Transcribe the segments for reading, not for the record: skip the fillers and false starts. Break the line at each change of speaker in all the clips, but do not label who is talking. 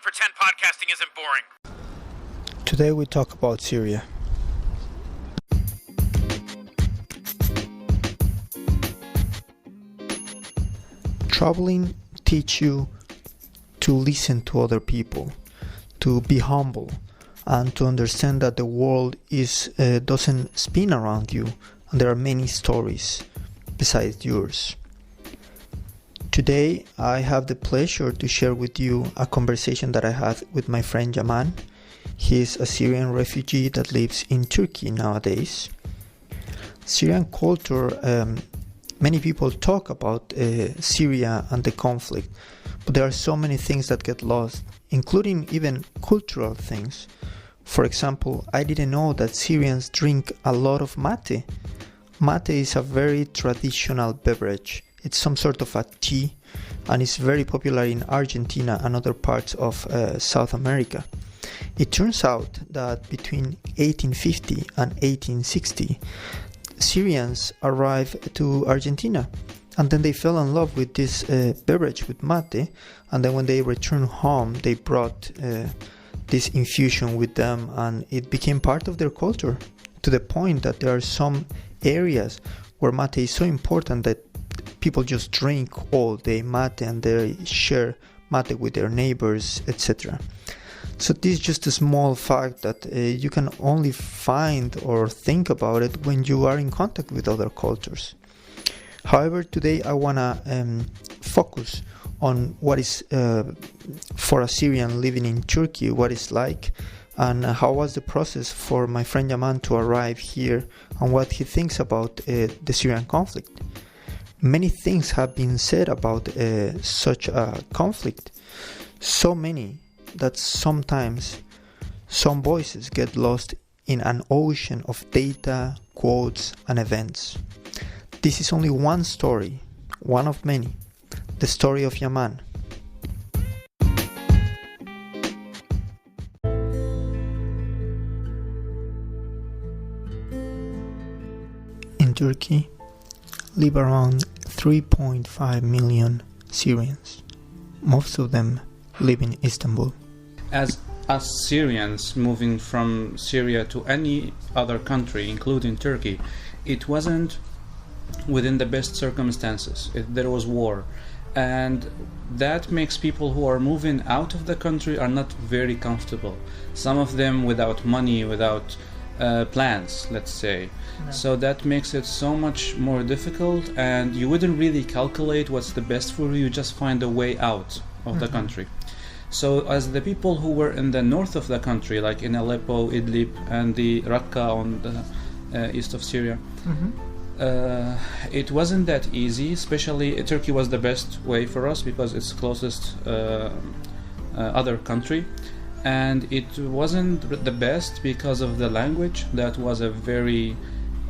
and pretend podcasting isn't boring.
Today we talk about Syria. Traveling teach you to listen to other people, to be humble, and to understand that the world doesn't spin around you, and there are many stories besides yours. Today I have the pleasure to share with you a conversation that I had with my friend Yaman. He is a Syrian refugee that lives in Turkey nowadays. Syrian culture, many people talk about Syria and the conflict, but there are so many things that get lost, including even cultural things. For example, I didn't know that Syrians drink a lot of mate. Mate is a very traditional beverage. It's some sort of a tea, and it's very popular in Argentina and other parts of South America. It turns out that between 1850 and 1860, Syrians arrived to Argentina, and then they fell in love with this beverage, with mate, and then when they returned home, they brought this infusion with them, and it became part of their culture, to the point that there are some areas where mate is so important that people just drink all day mate, and they share mate with their neighbors, etc. So this is just a small fact that you can only find or think about it when you are in contact with other cultures. However, today I want to focus on what is for a Syrian living in Turkey, what it's like, and how was the process for my friend Yaman to arrive here, and what he thinks about the Syrian conflict. Many things have been said about such a conflict, so many that sometimes some voices get lost in an ocean of data, quotes, and events. This is only one story, one of many, the story of Yaman. In Turkey live around 3.5 million Syrians. Most of them live in Istanbul.
As us Syrians moving from Syria to any other country, including Turkey, it wasn't within the best circumstances. There was war, and that makes people who are moving out of the country are not very comfortable. Some of them without money, without plans, let's say. No. So that makes it so much more difficult, and you wouldn't really calculate what's the best for you, just find a way out of the country. So as the people who were in the north of the country, like in Aleppo, Idlib, and the Raqqa on the east of Syria, it wasn't that easy. Especially Turkey was the best way for us because it's closest other country, and it wasn't the best because of the language. That was a very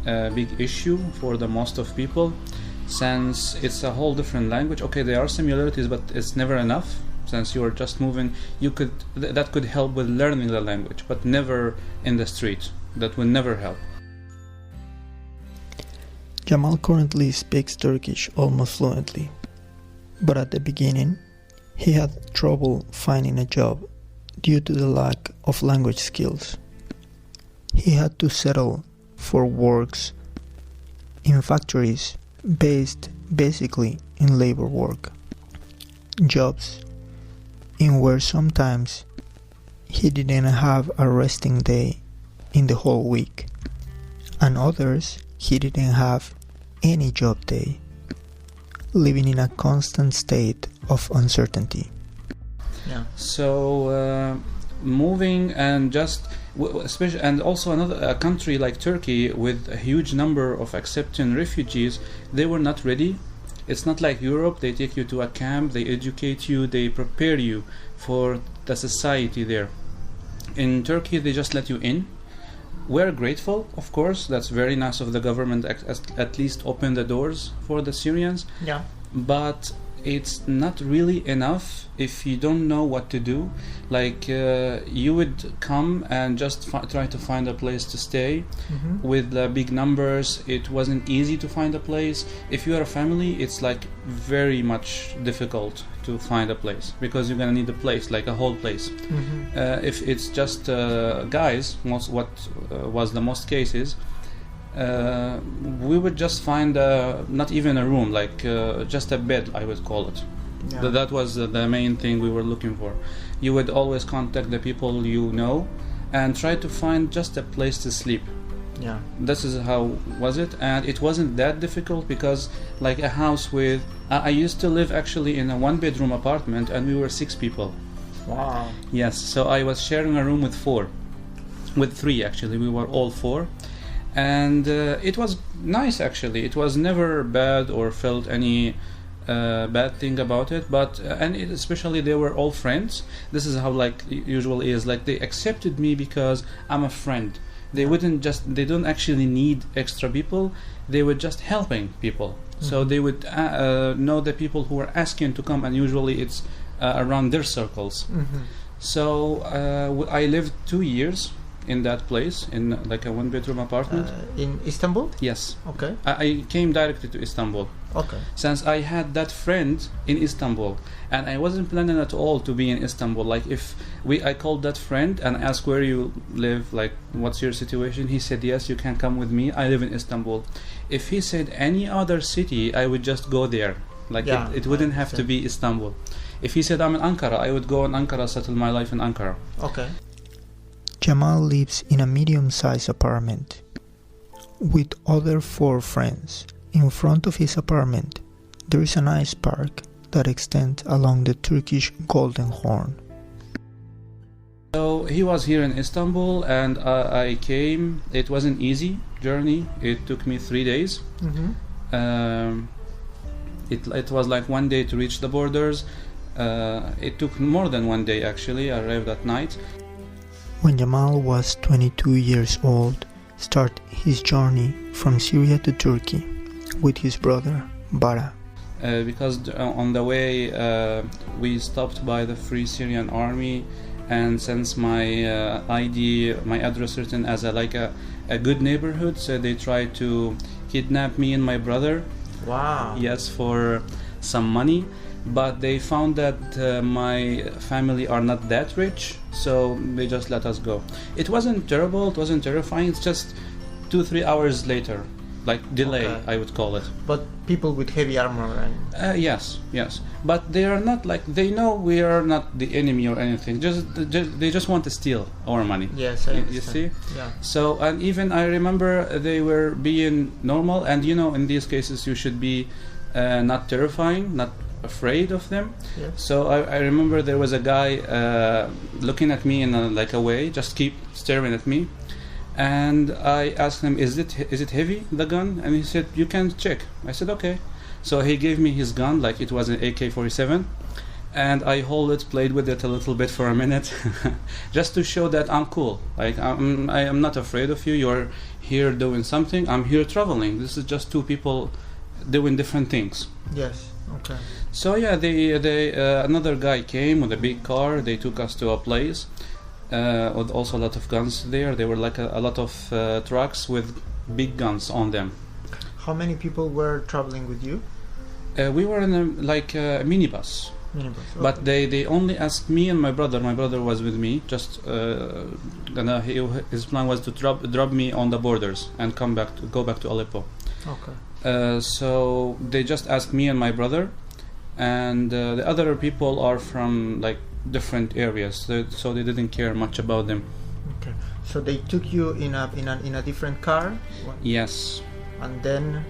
big issue for the most of people, since it's a whole different language. Okay, there are similarities, but it's never enough. Since you are just moving, that could help with learning the language, but never in the street. That will never help.
Jamal currently speaks Turkish almost fluently, but at the beginning he had trouble finding a job due to the lack of language skills. He had to settle for works in factories based basically in labor work, jobs in where sometimes he didn't have a resting day in the whole week, and others he didn't have any job day, living in a constant state of uncertainty.
Yeah. So moving and just especially, and also a country like Turkey with a huge number of accepting refugees, they were not ready. It's not like Europe. They take you to a camp, they educate you, they prepare you for the society there. In Turkey, they just let you in. We're grateful, of course. That's very nice of the government at least open the doors for the Syrians.
Yeah.
But it's not really enough if you don't know what to do. Like you would come and just try to find a place to stay. With big numbers, it wasn't easy to find a place. If you are a family, it's like very much difficult to find a place, because you're gonna need a place, like a whole place. If it's just guys, was the most cases, we would just find not even a room, like just a bed, I would call it. That was the main thing we were looking for. You would always contact the people you know and try to find just a place to sleep. This is how was it, and it wasn't that difficult, because like a house with I used to live actually in a 1-bedroom apartment, and we were 6 people.
Wow.
Yes, so I was sharing a room with 3 actually. We were all 4, and it was nice actually. It was never bad or felt any bad thing about it, but especially they were all friends. This is how like usually is, like they accepted me because I'm a friend. They don't actually need extra people. They were just helping people. So they would know the people who were asking to come, and usually it's around their circles. So I lived 2 years in that place, in like a 1-bedroom apartment.
In Istanbul?
Yes.
Okay.
I came directly to Istanbul.
Okay.
Since I had that friend in Istanbul, and I wasn't planning at all to be in Istanbul. Like I called that friend and asked where you live, like what's your situation. He said yes, you can come with me. I live in Istanbul. If he said any other city, I would just go there. Like it wouldn't have to be Istanbul. If he said I'm in Ankara, I would go in Ankara, settle my life in Ankara.
Okay.
Jamal lives in a medium-sized apartment with other 4 friends. In front of his apartment, there is a nice park that extends along the Turkish Golden Horn.
So he was here in Istanbul, and I came. It was an easy journey. It took me 3 days. It was like 1 day to reach the borders. It took more than 1 day actually. I arrived at night.
When Jamal was 22 years old, started his journey from Syria to Turkey with his brother, Bara.
Because on the way we stopped by the Free Syrian Army, and since my ID, my address written as a good neighborhood, so they tried to kidnap me and my brother.
Wow.
Yes, for some money. But they found that my family are not that rich, so they just let us go. It wasn't terrible, it wasn't terrifying, it's just 2-3 hours later, like delay, I would call it.
But people with heavy armor and...
Yes. But they are not like, they know we are not the enemy or anything, they just want to steal our money.
Yes, I understand.
You see?
Yeah.
So, and even I remember they were being normal, and in these cases you should be not terrifying, not afraid of them.
Yes.
So I remember there was a guy looking at me in a way, just keep staring at me, and I asked him, is it heavy, the gun? And he said, you can check. I said okay. So he gave me his gun, like it was an AK-47, and I hold it, played with it a little bit for a minute just to show that I'm cool, like I am not afraid of you. You're here doing something, I'm here traveling. This is just 2 people doing different things.
Yes. Okay.
So yeah, another guy came with a big car. They took us to a place with also a lot of guns there. There were like a lot of trucks with big guns on them.
How many people were traveling with you?
We were in a minibus.
Okay.
But they only asked me and my brother. My brother was with me. Just his plan was to drop me on the borders and go back to Aleppo.
Okay.
So they just asked me and my brother, and the other people are from like different areas, so they didn't care much about them.
Okay. So they took you in a different car?
Yes.
And then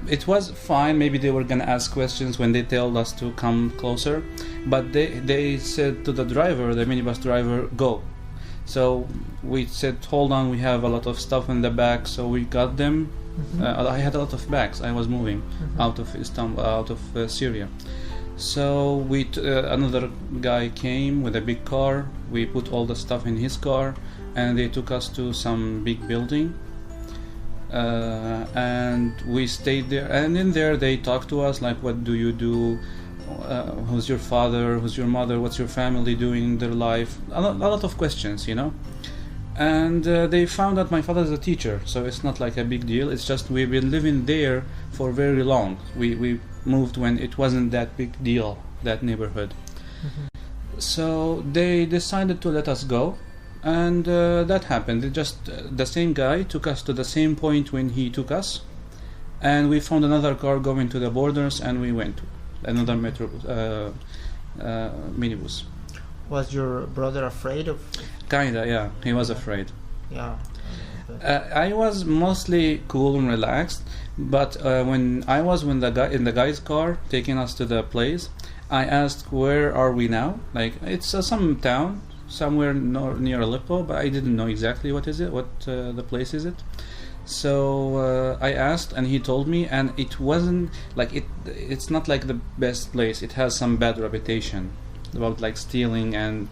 it was fine. Maybe they were gonna ask questions when they told us to come closer, but they said to the driver, the minibus driver, go. So we said, hold on, we have a lot of stuff in the back. So we got them. I had a lot of bags. I was moving out of Istanbul, out of Syria. So another guy came with a big car. We put all the stuff in his car, and they took us to some big building. And we stayed there. And in there, they talked to us like, "What do you do? who's your father, who's your mother, what's your family doing in their life, a lot of questions, you know. And they found out my father is a teacher, so it's not like a big deal. It's just we've been living there for very long. We moved when it wasn't that big deal, that neighborhood. So they decided to let us go, and that happened. It just the same guy took us to the same point when he took us, and we found another car going to the borders, and we went to another metro minibus.
Was your brother afraid of?
Kinda, yeah. He was afraid.
Yeah.
I was mostly cool and relaxed, but when I was in the guy's car taking us to the place, I asked, "Where are we now?" Like, it's some town somewhere near Aleppo, but I didn't know exactly what the place is it. So I asked, and he told me, and it wasn't like it's not like the best place. It has some bad reputation about like stealing and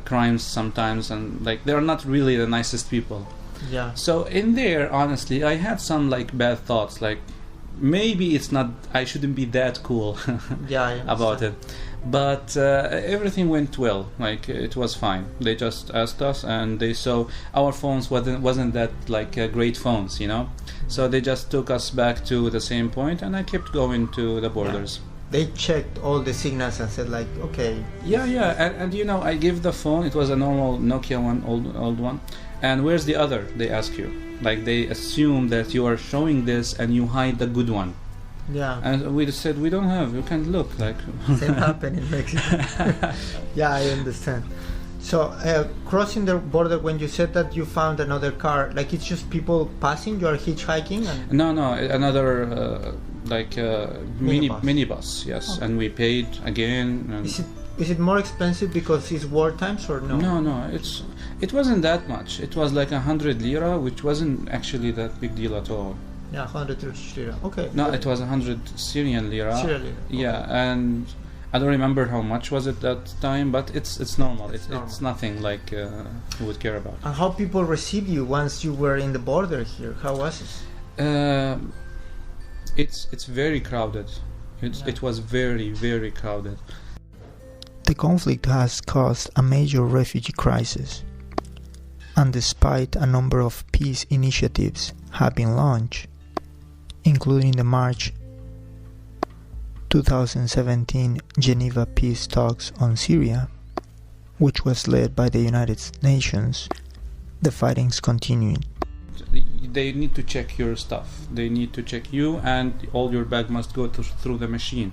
crimes sometimes, and like they're not really the nicest people.
Yeah.
So in there, honestly, I had some like bad thoughts, like maybe I shouldn't be that cool about it. But everything went well. Like it was fine. They just asked us, and they saw our phones wasn't that like great phones, you know. So they just took us back to the same point, and I kept going to the borders.
Yeah. They checked all the signals and said like, okay.
Yeah, and you know, I give the phone. It was a normal Nokia one, old one. And where's the other? They ask you. Like they assume that you are showing this and you hide the good one.
Yeah.
And we said we don't have. You can't look like.
Same happened in Mexico. Yeah, I understand. So crossing the border, when you said that you found another car, like it's just people passing. You are hitchhiking. And
No, another minibus. Yes,
okay.
And we paid again. And
is it more expensive because it's war times or no?
No, it wasn't that much. It was like 100 lira, which wasn't actually that big deal at all.
Yeah, 100 Turkish lira. Okay.
No, it was 100 Syrian lira.
Syrian lira. Okay.
Yeah, and I don't remember how much was it that time, but it's normal. It's nothing like you would care about.
And how people receive you once you were in the border here? How was it?
It's very crowded. It was very, very crowded.
The conflict has caused a major refugee crisis, and despite a number of peace initiatives have been launched, including the March 2017 Geneva peace talks on Syria, which was led by the United Nations, the fighting's continuing.
They need to check your stuff. They need to check you, and all your bag must go through the machine.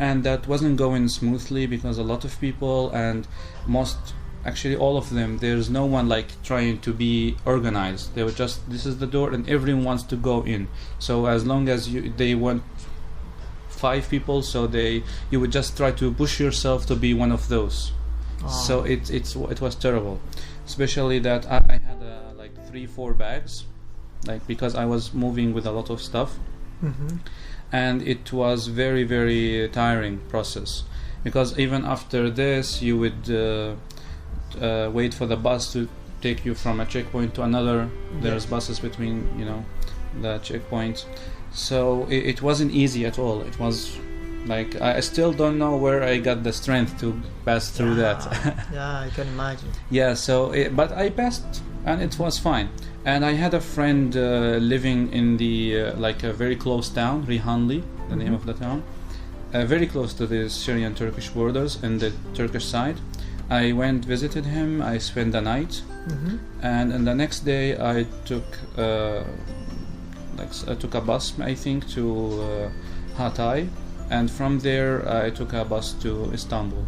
And that wasn't going smoothly because a lot of people, and actually all of them, there's no one like trying to be organized. They were just, this is the door and everyone wants to go in. So as long as they want 5 people, so you would just try to push yourself to be one of those. So it was terrible, especially that I had like 3-4 bags, like because I was moving with a lot of stuff. And it was very, very tiring process, because even after this you would wait for the bus to take you from a checkpoint to another. There's buses between the checkpoints, so it wasn't easy at all. It was like I still don't know where I got the strength to pass through that.
Yeah, I can imagine.
Yeah, but I passed and it was fine. And I had a friend living in the like a very close town, Rihanli, the name of the town, very close to the Syrian-Turkish borders and the Turkish side. I went, visited him. I spent the night, and the next day I took a bus, I think, to Hatay, and from there I took a bus to Istanbul.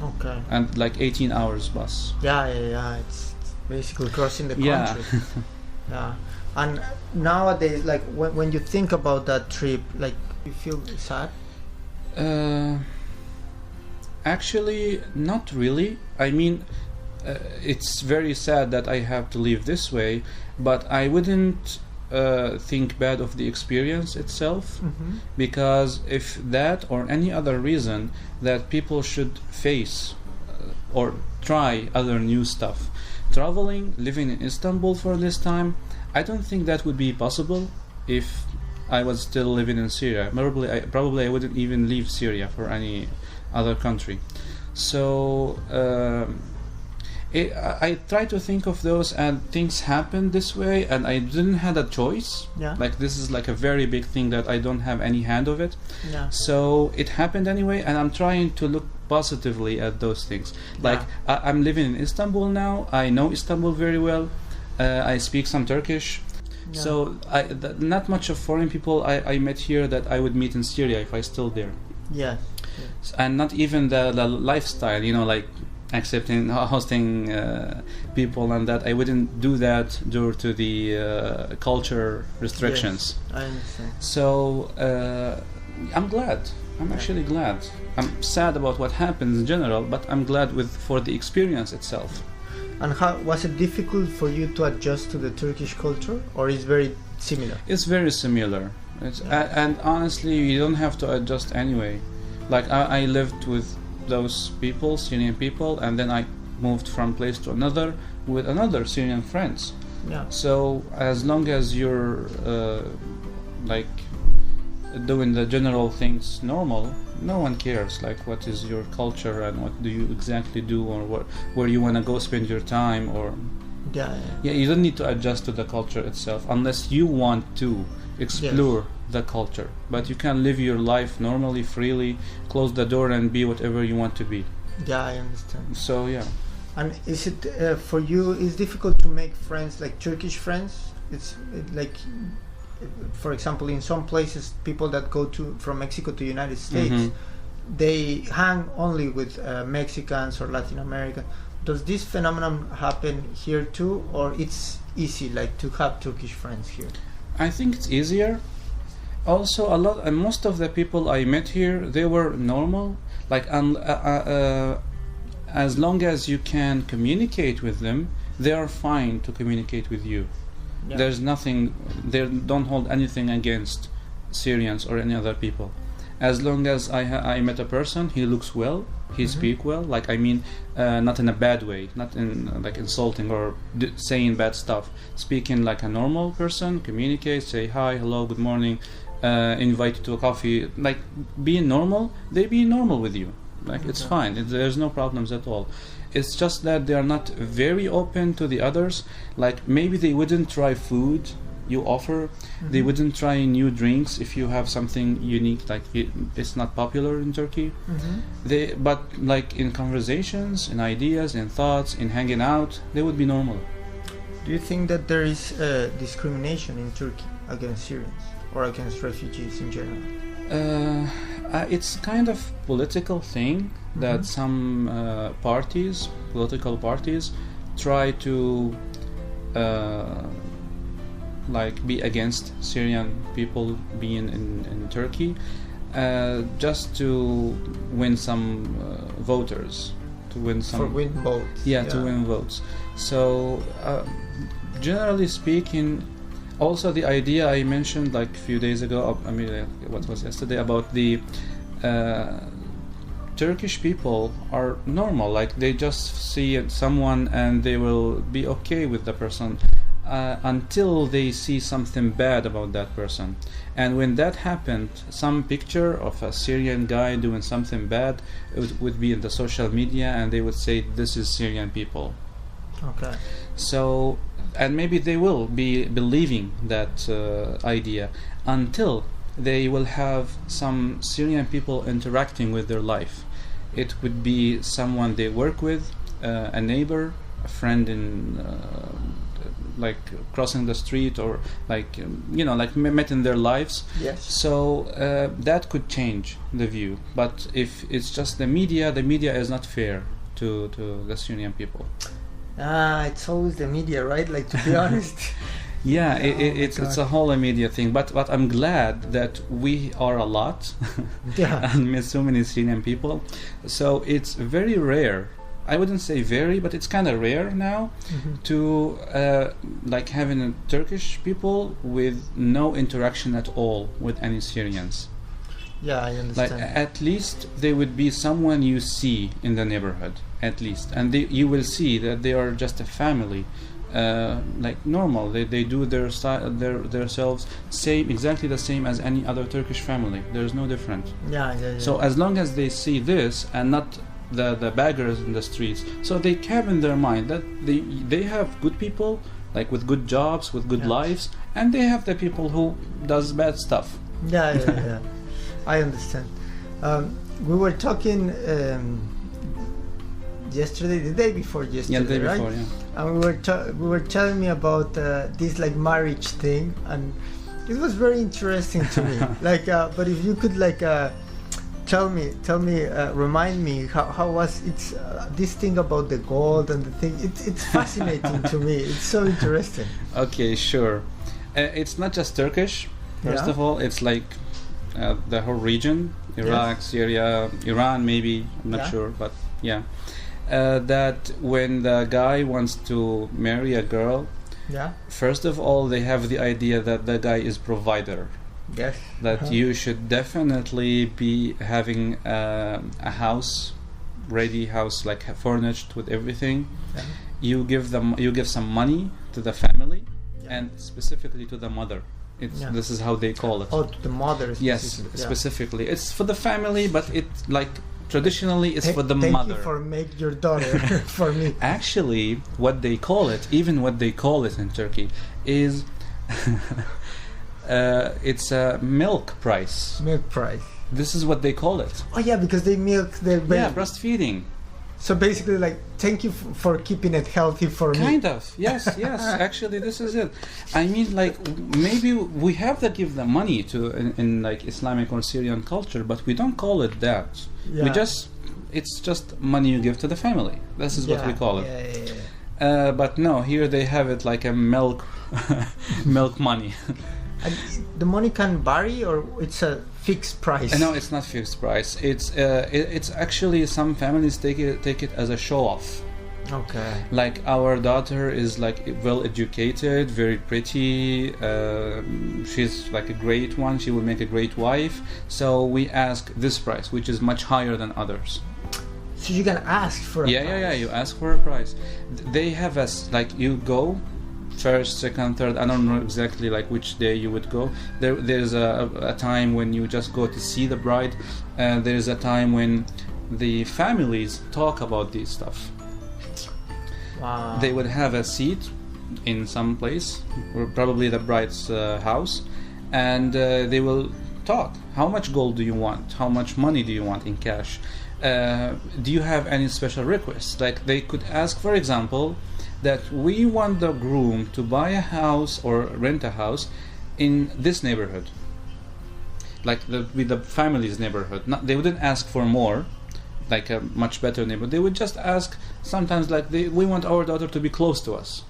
Okay.
And like 18 hours bus.
Yeah. It's basically crossing the country.
Yeah.
Yeah. And nowadays, like when you think about that trip, like you feel sad?
Actually, not really. I mean, it's very sad that I have to leave this way, but I wouldn't think bad of the experience itself, because if that or any other reason that people should face or try other new stuff, living in Istanbul for this time, I don't think that would be possible if I was still living in Syria. Probably I wouldn't even leave Syria for any other country. So I try to think of those, and things happen this way, and I didn't have a choice.
Yeah.
Like, this is like a very big thing that I don't have any hand of it.
Yeah.
So it happened anyway, and I'm trying to look positively at those things. Like, I'm living in Istanbul now. I know Istanbul very well. I speak some Turkish.
Yeah.
So not much of foreign people I met here that I would meet in Syria if I still there.
Yes.
And not even the lifestyle, you know, like accepting, hosting people and that. I wouldn't do that due to the culture restrictions.
Yes, I understand.
So I'm glad. I'm actually glad. I'm sad about what happens in general, but I'm glad for the experience itself.
And how was it difficult for you to adjust to the Turkish culture, or is very similar?
It's very similar. And honestly, you don't have to adjust anyway. Like, I lived with those people, Syrian people, and then I moved from place to another with another Syrian friends.
Yeah.
So as long as you're like doing the general things normal, no one cares like what is your culture and what do you exactly do, or where you want to go spend your time, or
Yeah.
you don't need to adjust to the culture itself unless you want to explore the culture. But you can live your life normally, freely, close the door and be whatever you want to be.
Yeah, I understand.
So yeah.
And is it for you? Is difficult to make friends, like Turkish friends? Like, for example, in some places, people that go from Mexico to United States, they hang only with Mexicans or Latin American. Does this phenomenon happen here too, or it's easy like to have Turkish friends here?
I think it's easier. Also, most of the people I met here, they were normal. Like, as long as you can communicate with them, they are fine to communicate with you.
Yeah.
There's nothing. They don't hold anything against Syrians or any other people. As long as I met a person, he looks well, he speak well. Like, I mean, not in a bad way, not in like insulting or saying bad stuff. Speaking like a normal person, communicate, say hi, hello, good morning, invite you to a coffee. Like, being normal, they be normal with you. Like, it's fine. There's no problems at all. It's just that they are not very open to the others. Like, maybe they wouldn't try food you offer. They wouldn't try new drinks if you have something unique, like it's not popular in Turkey. But like in conversations, in ideas, in thoughts, in hanging out, they would be normal.
Do you think that there is discrimination in Turkey against Syrians or against refugees in general?
It's kind of political thing that some political parties try to like be against Syrian people being in Turkey, just to win some voters, to win
votes.
To win votes. So generally speaking, also the idea I mentioned like a few days ago, I mean what was yesterday, about the Turkish people are normal, like they just see someone and they will be okay with the person until they see something bad about that person. And when that happened, some picture of a Syrian guy doing something bad, it would be in the social media, and they would say this is Syrian people.
Okay.
So, and maybe they will be believing that idea until they will have some Syrian people interacting with their life. It would be someone they work with, a neighbor, a friend in like crossing the street, or like like met in their lives.
Yes.
So that could change the view. But if it's just the media is not fair to the Syrian people.
It's always the media, right? Like, to be honest.
Yeah, it's a whole media thing. But I'm glad that we are a lot and met so many Syrian people. So it's very rare. I wouldn't say very, but it's kind of rare now to like having Turkish people with no interaction at all with any Syrians.
Yeah, I understand.
Like, at least they would be someone you see in the neighborhood, at least, and you will see that they are just a family, like normal. They do themselves exactly the same as any other Turkish family. There's no different.
Yeah.
So as long as they see this and not the beggars in the streets, so they have in their mind that they have good people, like with good jobs, with good lives, and they have the people who does bad stuff.
Yeah. I understand. We were talking yesterday, the day before yesterday,
The day
right?
before, yeah.
And we were telling me about this like marriage thing, and it was very interesting to me. Like, but if you could like tell me, remind me how was it's this thing about the gold and the thing. It's fascinating to me. It's so interesting.
Okay, sure. It's not just Turkish. First of all, it's like the whole region: Iraq, Syria, Iran, maybe. I'm not sure, but yeah. That when the guy wants to marry a girl, first of all, they have the idea that the guy is provider.
Yes.
That you should definitely be having a house, ready house, like furnished with everything. You give some money to the family, and specifically to the mother. This is how they call it.
Oh, to the mother.
Yes, specifically. It's for the family, but it like traditionally it's for the mother.
Thank you for make your daughter for me.
Actually, what they call it in Turkey is it's a milk price.
Milk price.
This is what they call it.
Oh yeah, because they milk their baby.
Yeah, breastfeeding.
So basically, like, thank you for keeping it healthy for me.
Kind of, yes. Actually, this is it. I mean, like, maybe we have to give the money to in like Islamic or Syrian culture, but we don't call it that. It's just money you give to the family. This is what we call it. But no, here they have it like a milk money.
And the money can vary, or it's a fixed price?
No, it's not fixed price. It's actually some families take it as a show off.
Okay.
Like our daughter is like well educated, very pretty. She's like a great one. She will make a great wife. So we ask this price, which is much higher than others.
So you can ask for a price?
Yeah. You ask for a price. They have like you go. First, second, third, I don't know exactly like which day you would go. There's a time when you just go to see the bride, and there's a time when the families talk about this stuff.
Wow.
They would have a seat in some place, or probably the bride's house, and they will talk. How much gold do you want? How much money do you want in cash? Do you have any special requests? Like they could ask, for example, that we want the groom to buy a house or rent a house in this neighborhood, like with the family's neighborhood. They wouldn't ask for more, like a much better neighborhood. They would just ask sometimes like we want our daughter to be close to us.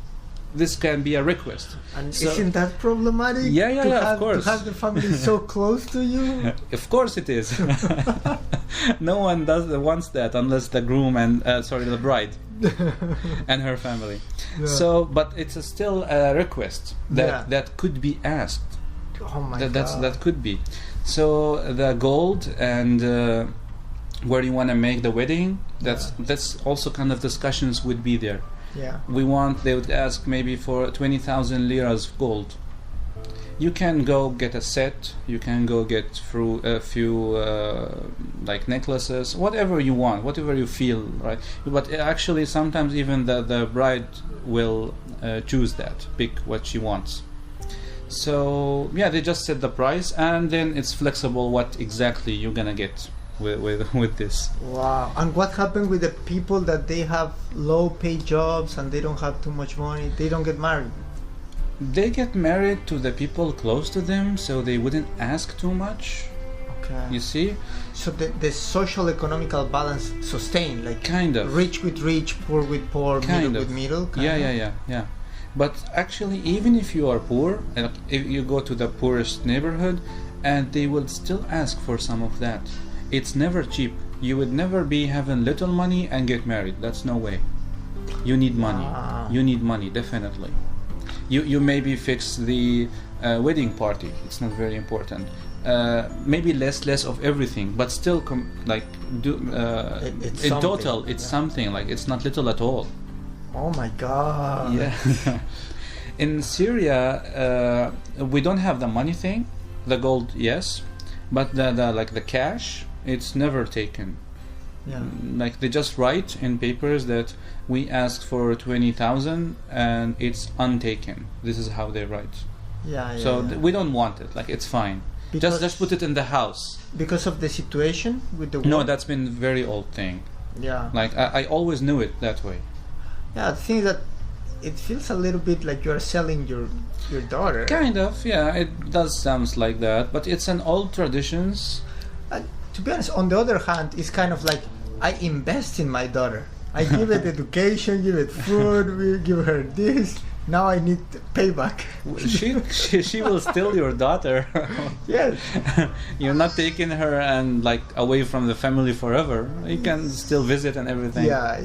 This can be a request.
And isn't that problematic?
Yeah, of course.
To have the family so close to you?
Of course it is. No one wants that unless the groom and the bride and her family. Yeah. So, but it's still a request that could be asked.
Oh my God.
That could be. So the gold and where you want to make the wedding. That's also kind of discussions would be there.
Yeah.
They would ask maybe for 20,000 liras of gold. You can go get a set, you can go get through a few like necklaces, whatever you want, whatever you feel, right? But actually sometimes even the bride will choose that, pick what she wants. So yeah, they just set the price, and then it's flexible what exactly you're gonna get with this.
Wow. And what happened with the people that they have low paid jobs and they don't have too much money? They don't get married?
They get married to the people close to them, so they wouldn't ask too much.
Okay.
You see?
So the social economical balance sustained, like
kind of
rich with rich, poor with poor, middle with middle.
Yeah. But actually, even if you are poor, if you go to the poorest neighborhood, and they will still ask for some of that. It's never cheap. You would never be having little money and get married. That's no way. You need money. You need money, definitely. You maybe fix the wedding party. It's not very important. Maybe less of everything, but still in total, it's something. Like it's not little at all.
Oh my God.
Yeah. In Syria, we don't have the money thing. The gold, yes, but the cash, it's never taken.
Yeah.
Like they just write in papers that we asked for 20,000 and it's untaken. This is how they write.
Yeah.
So we don't want it. Like it's fine. Just put it in the house.
Because of the situation with the war?
No, that's been very old thing.
Yeah.
Like I always knew it that way.
Yeah, the thing is that it feels a little bit like you are selling your daughter.
Kind of, yeah. It does sounds like that, but it's an old traditions.
To be honest, on the other hand, it's kind of like I invest in my daughter. I give it education, give it food, we give her this. Now I need payback.
She will steal your daughter.
Yes.
You're not taking her and like away from the family forever. You can still visit and everything.
Yeah.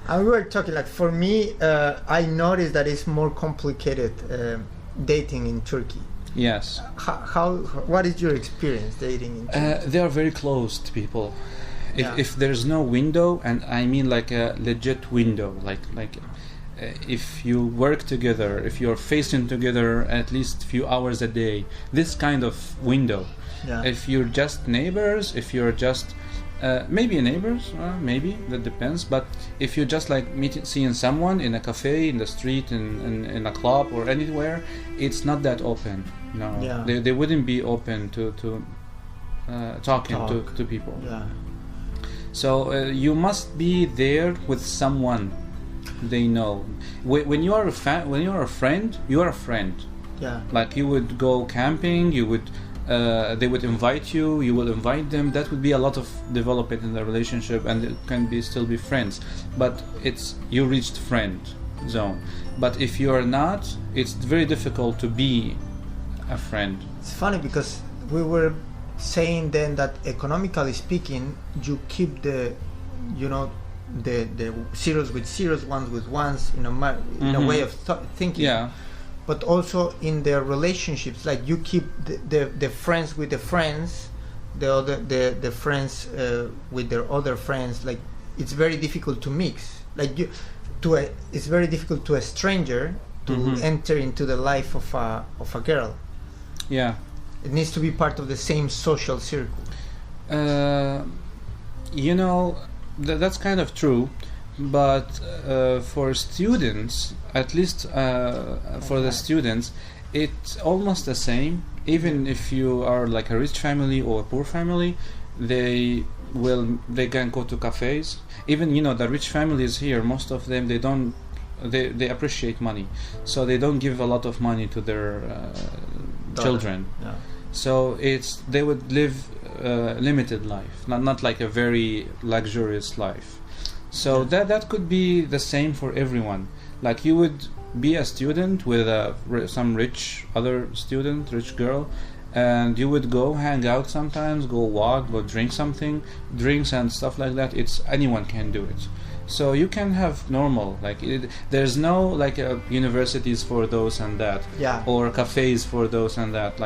And we were talking like for me, I noticed that it's more complicated dating in Turkey.
Yes.
What is your experience dating in Turkey?
They are very closed people.
Yeah.
If there's no window, and I mean like a legit window, like if you work together, if you're facing together at least a few hours a day, this kind of window.
Yeah.
If you're just neighbors, if you're just maybe neighbors, maybe that depends. But if you're just like seeing someone in a cafe, in the street, in a club or anywhere, it's not that open. No,
Yeah.
they wouldn't be open to talking to people.
Yeah.
So you must be there with someone they know. When you are a friend, you are a friend.
Yeah.
Like you would go camping, you would they would invite you, you will invite them. That would be a lot of development in the relationship, and it can still be friends. But it's you reached friend zone. But if you are not, it's very difficult to be a friend.
It's funny because we were saying then that economically speaking, you keep the zeros with zeros, ones with ones in a way of thinking.
Yeah.
But also in their relationships, like you keep the friends with the friends, the friends with their other friends. Like it's very difficult to mix. Like it's very difficult to a stranger to enter into the life of a girl.
Yeah.
It needs to be part of the same social circle.
That's kind of true, but for students, at least for the students, it's almost the same. Even if you are like a rich family or a poor family, they can go to cafes. Even the rich families here, most of them they appreciate money, so they don't give a lot of money to their children.
Yeah.
So they would live limited life, not like a very luxurious life. So that could be the same for everyone. Like you would be a student with some rich girl, and you would go hang out sometimes, go walk, go drink drinks and stuff like that. Anyone can do it. So you can have normal, there's no universities for those and that, or cafes for those and that.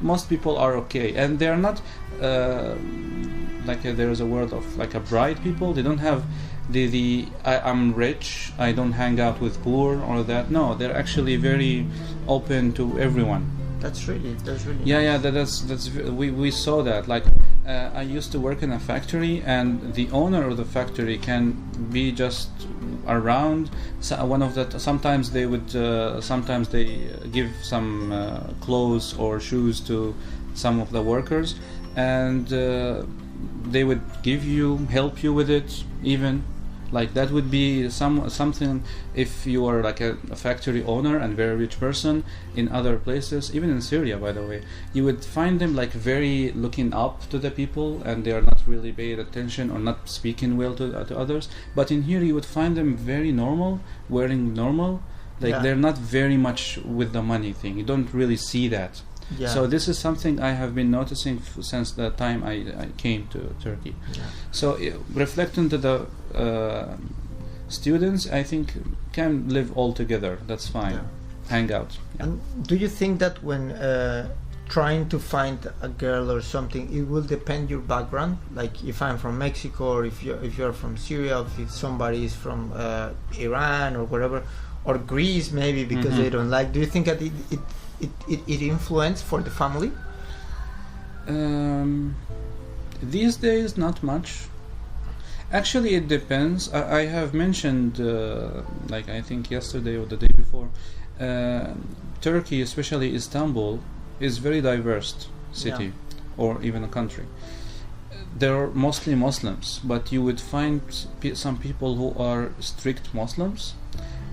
Most people are okay, and they're not there's a word of a bright people. They don't have I'm rich, I don't hang out with poor or that. No, they're actually very open to everyone.
That's really
That's we saw that. I used to work in a factory, and the owner of the factory can be just around. Sometimes they give some clothes or shoes to some of the workers, and they would help you with it even. That would be something if you are a factory owner and very rich person in other places, even in Syria, by the way. You would find them very looking up to the people, and they are not really paying attention or not speaking well to others. But in here you would find them very normal, wearing normal. They're not very much with the money thing. You don't really see that.
Yeah.
So this is something I have been noticing since the time I came to Turkey.
Yeah.
So reflecting to the students, I think can live all together. That's fine.
Yeah.
Hang out. Yeah.
And do you think that when trying to find a girl or something, it will depend your background. Like if I'm from Mexico, or if you're from Syria, if somebody is from Iran or whatever, or Greece maybe because they don't like. Do you think that it influence for the family?
These days, not much. Actually, it depends. I have mentioned, like I think yesterday or the day before, Turkey, especially Istanbul, is very diverse city, or even a country. There are mostly Muslims, but you would find some people who are strict Muslims,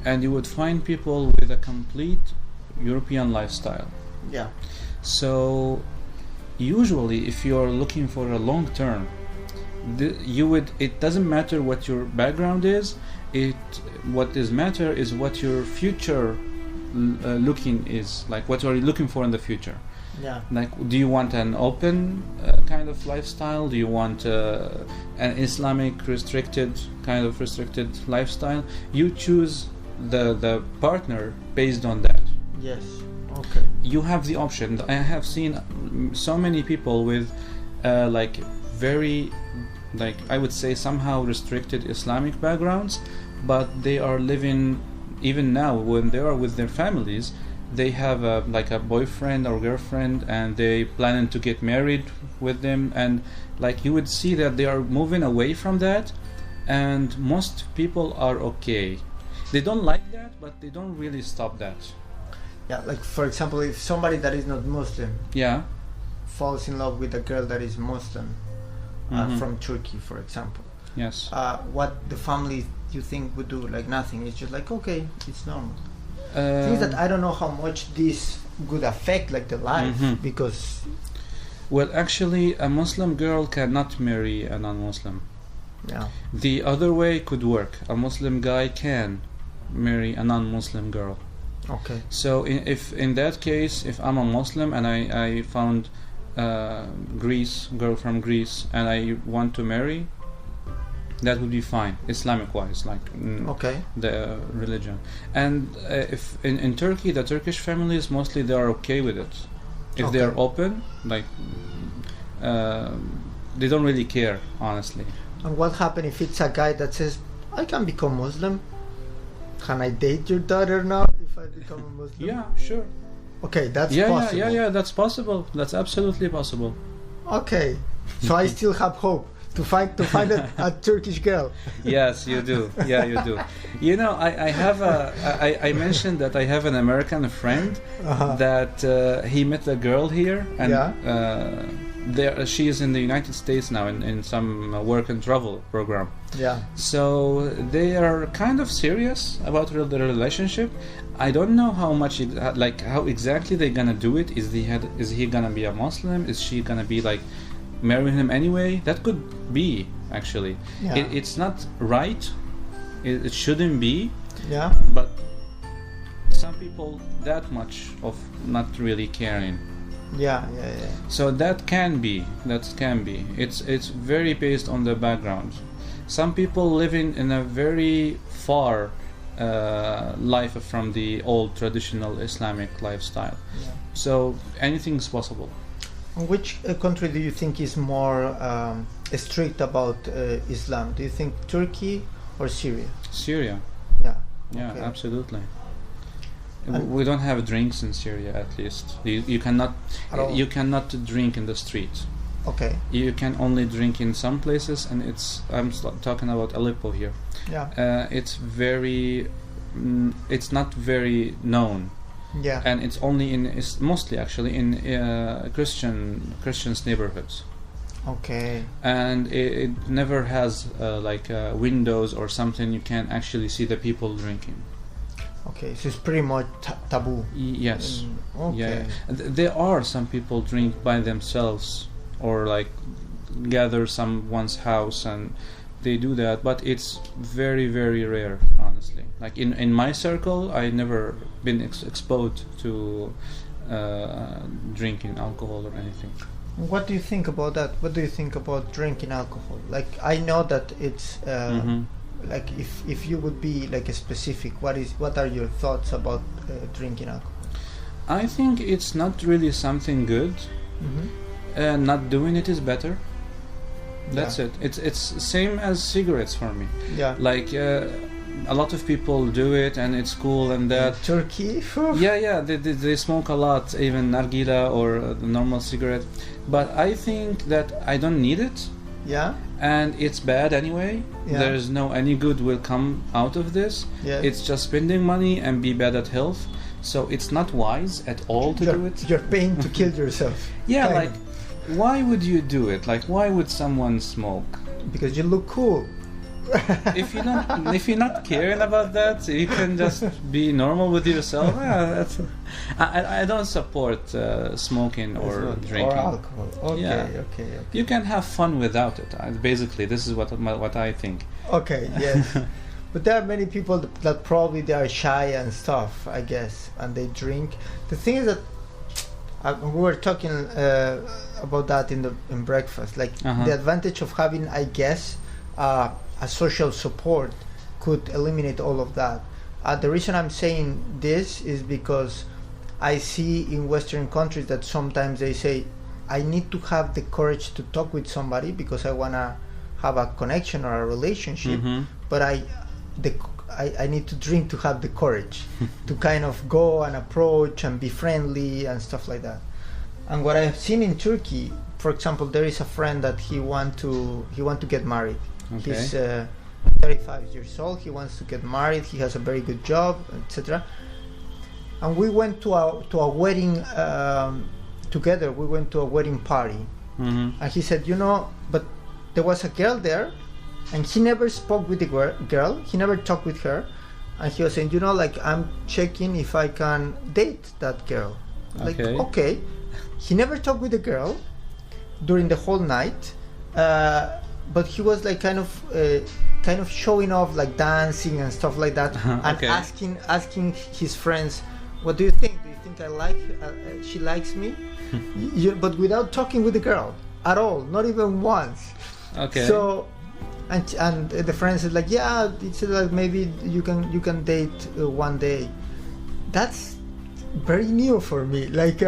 and you would find people with a complete European lifestyle.
Yeah.
So usually, if you are looking for a long term, it doesn't matter what your background is. What is matter is what your future looking is, like what are you looking for in the future.
Yeah.
Like, do you want an open kind of lifestyle? Do you want an Islamic restricted lifestyle? You choose the partner based on that.
Yes. Okay.
You have the option. I have seen so many people with like very, like I would say somehow restricted Islamic backgrounds, but they are living, even now when they are with their families, they have a boyfriend or girlfriend, and they planning to get married with them, and like you would see that they are moving away from that, and most people are okay. They don't like that, but they don't really stop that.
Yeah, like for example, if somebody that is not Muslim falls in love with a girl that is Muslim, from Turkey, for example.
Yes.
What the family, you think, would do? Like nothing. It's just like, okay, it's normal. Things that I don't know how much this would affect like the life, because
well, actually a Muslim girl cannot marry a non-Muslim.
Yeah.
The other way could work. A Muslim guy can marry a non-Muslim girl.
Okay.
So if in that case, if I'm a Muslim and I found girl from Greece and I want to marry, that would be fine, Islamic wise, like
okay,
the religion. And if in Turkey, the Turkish families mostly they are okay with it. If they are open, like they don't really care, honestly.
And what happens if it's a guy that says, I can become Muslim? Can I date your daughter now if I become a Muslim?
Yeah, sure.
Okay, that's possible.
Yeah, that's possible. That's absolutely possible.
Okay, so I still have hope to find a Turkish girl.
Yes, you do. Yeah, you do. You know, I mentioned that I have an American friend that he met a girl here, and she is in the United States now in some work and travel program.
Yeah.
So they are kind of serious about the relationship. I don't know how much, how exactly they're gonna do it. Is he gonna be a Muslim? Is she gonna be like marrying him anyway? That could be, actually.
Yeah.
It's not right. It shouldn't be.
Yeah.
But some people that much of not really caring.
Yeah.
So that can be. It's very based on the background. Some people living in a very far life from the old traditional Islamic lifestyle.
Yeah.
So anything's possible.
Which country do you think is more strict about Islam? Do you think Turkey or Syria?
Syria.
Yeah.
Yeah,
okay.
Absolutely. We don't have drinks in Syria, at least. You cannot drink in the street.
Okay.
You can only drink in some places, and I'm talking about Aleppo here.
Yeah.
It's not very known.
Yeah.
And it's mostly actually in Christians neighborhoods.
Okay.
And it never has windows or something you can actually see the people drinking.
Okay, so it's pretty much taboo.
Yes.
Okay.
Yeah. There are some people drink by themselves or like gather someone's house and they do that, but it's very, very rare, honestly. Like in my circle, I never been exposed to drinking alcohol or anything.
What do you think about that? What do you think about drinking alcohol? Like, I know that it's like if you would be like a specific, what are your thoughts about drinking alcohol?
I think it's not really something good. Not doing it is better. That's it. It's same as cigarettes for me.
Yeah.
Like a lot of people do it and it's cool and that.
Turkey?
Yeah, they smoke a lot, even nargila or the normal cigarette. But I think that I don't need it.
Yeah.
And it's bad anyway.
Yeah.
There's no any good will come out of this.
Yeah.
It's just spending money and be bad at health. So it's not wise at all to do it.
You're paying to kill yourself.
Yeah,
Kind
like why would you do it? Like why would someone smoke?
because you look cool.
If you're not caring about that, you can just be normal with yourself. I don't support smoking or drinking
or alcohol. Okay,
Yeah.
okay.
You can have fun without it. Basically, this is what I think.
Okay, yes. But there are many people that probably they are shy and stuff, I guess, and they drink. The thing is that we were talking about that in breakfast. Like the advantage of having, I guess, a social support could eliminate all of that. The reason I'm saying this is because I see in Western countries that sometimes they say, I need to have the courage to talk with somebody because I want to have a connection or a relationship, but I need to drink to have the courage to kind of go and approach and be friendly and stuff like that. And what I've seen in Turkey, for example, there is a friend that he want to get married.
Okay.
He's 35 years old. He wants to get married. He has a very good job, etc. And we went to a wedding together. We went to a wedding party, and he said, but there was a girl there, and he never spoke with the girl. He never talked with her, and he was saying, like I'm checking if I can date that girl. Like okay. He never talked with the girl during the whole night. But he was like kind of showing off, like dancing and stuff like that, and asking his friends, "What do you think? Do you think I like? She likes me?" But without talking with the girl at all, not even once.
Okay.
So, and the friend said like, "Yeah, it's like maybe you can date one day." That's very new for me. Like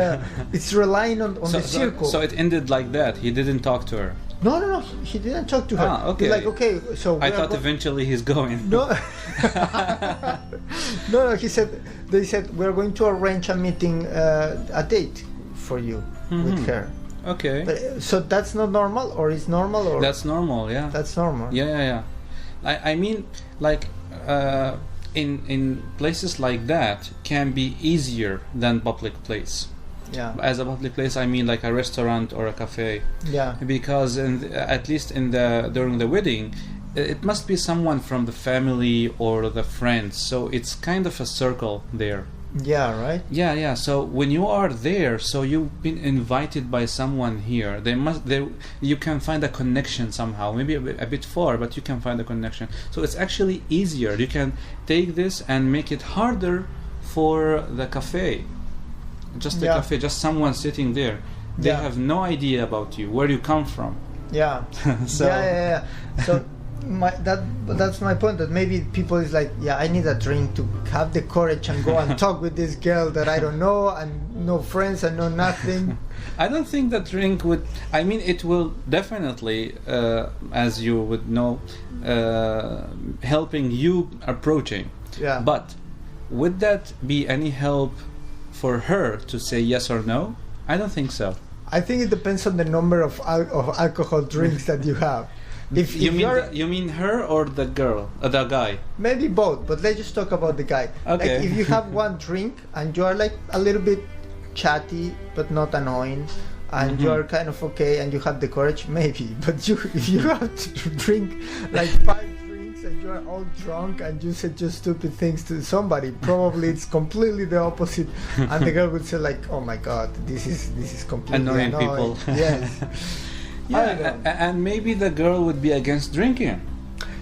it's relying on the circle.
So it ended like that. He didn't talk to her.
No, he didn't talk to her.
Okay.
He's like, okay, so
I thought eventually he's going.
No, no. They said we're going to arrange a meeting, a date for you with her.
Okay.
But, so that's not normal, or is normal, or
that's normal. Yeah.
That's normal.
Yeah. I mean, like, in places like that can be easier than public place.
Yeah.
As a public place, I mean like a restaurant or a cafe.
Yeah.
Because at least during the wedding, it must be someone from the family or the friends. So it's kind of a circle there.
Yeah. Right.
Yeah. So when you are there, so you've been invited by someone here. You can find a connection somehow. Maybe a bit far, but you can find a connection. So it's actually easier. You can take this and make it harder for the cafe. Just a cafe, just someone sitting there. They have no idea about you, where you come from.
Yeah.
So
Yeah. So that's my point. That maybe people is like, I need a drink to have the courage and go and talk with this girl that I don't know and no friends and no nothing.
I don't think that drink would. I mean, it will definitely, as you would know, helping you approaching.
Yeah.
But would that be any help for her to say yes or no? I don't think so.
I think it depends on the number of alcohol drinks that you have. If
you mean her or the girl, the guy?
Maybe both, but let's just talk about the guy.
Okay.
Like if you have one drink and you are like a little bit chatty but not annoying, and you are kind of okay and you have the courage, maybe. But if you have to drink like 5 drinks and you are all drunk and you said just stupid things to somebody, probably it's completely the opposite, and the girl would say like, "Oh my God, this is completely
annoying
annoying."
people.
Yes.
Yeah, and maybe the girl would be against drinking.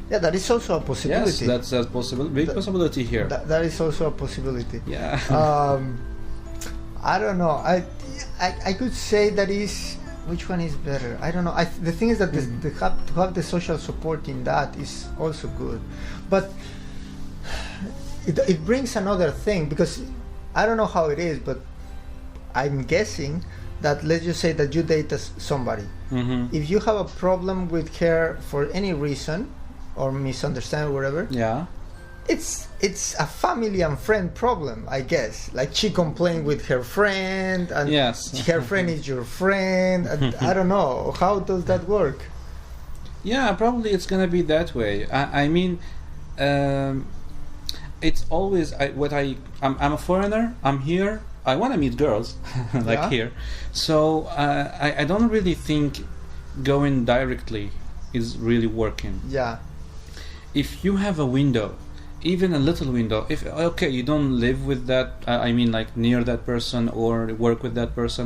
Yeah, that is also a possibility.
Yes, that's a big possibility here.
That is also a possibility.
Yeah.
I don't know. I could say that is which one is better. I don't know. The thing is that to have the social support in that is also good, but it brings another thing, because I don't know how it is, but I'm guessing that, let's just say that you date somebody.
Mm-hmm.
If you have a problem with her for any reason, or misunderstand or whatever,
Yeah.
it's a family and friend problem, I guess. Like she complained with her friend, and
Yes.
her friend is your friend. And I don't know, how does that work?
Yeah, probably it's gonna be that way. I mean, it's always I'm a foreigner. I'm here. I want to meet girls, like
Yeah.
here. So I don't really think going directly is really working.
Yeah.
If you have a window, even a little window, if okay, you don't live with that, I mean like near that person or work with that person,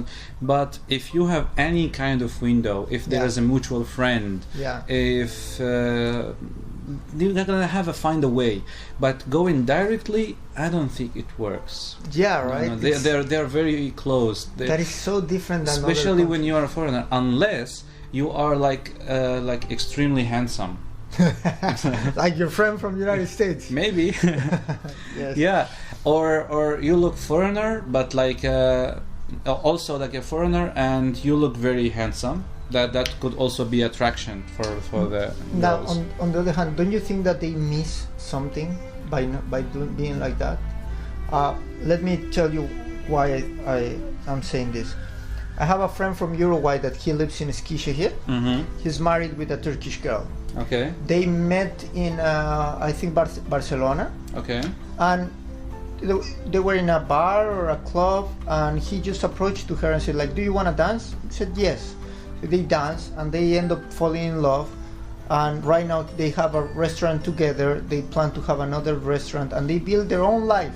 but if you have any kind of window, if there
Yeah.
is a mutual friend,
Yeah.
if you're gonna find a way, but going directly, I don't think it works.
Yeah,
No,
right.
no,
It's-
they're very close.
that is so different than
Especially
other
when you are a foreigner, unless you are like extremely handsome.
like your friend from United States.
Maybe.
Yes.
Yeah, or you look foreigner, but like also like a foreigner, and you look very handsome. That could also be attraction for the
Now,
girls.
on the other hand, don't you think that they miss something by being like that? Let me tell you why I'm saying this. I have a friend from Uruguay that he lives in Eskişehir here.
Mm-hmm.
He's married with a Turkish girl.
Okay.
They met in I think Barcelona,
Okay.
and they were in a bar or a club, and he just approached to her and said like, "Do you want to dance?" She said yes. So they dance and they end up falling in love, and right now they have a restaurant together. They plan to have another restaurant, and they build their own life,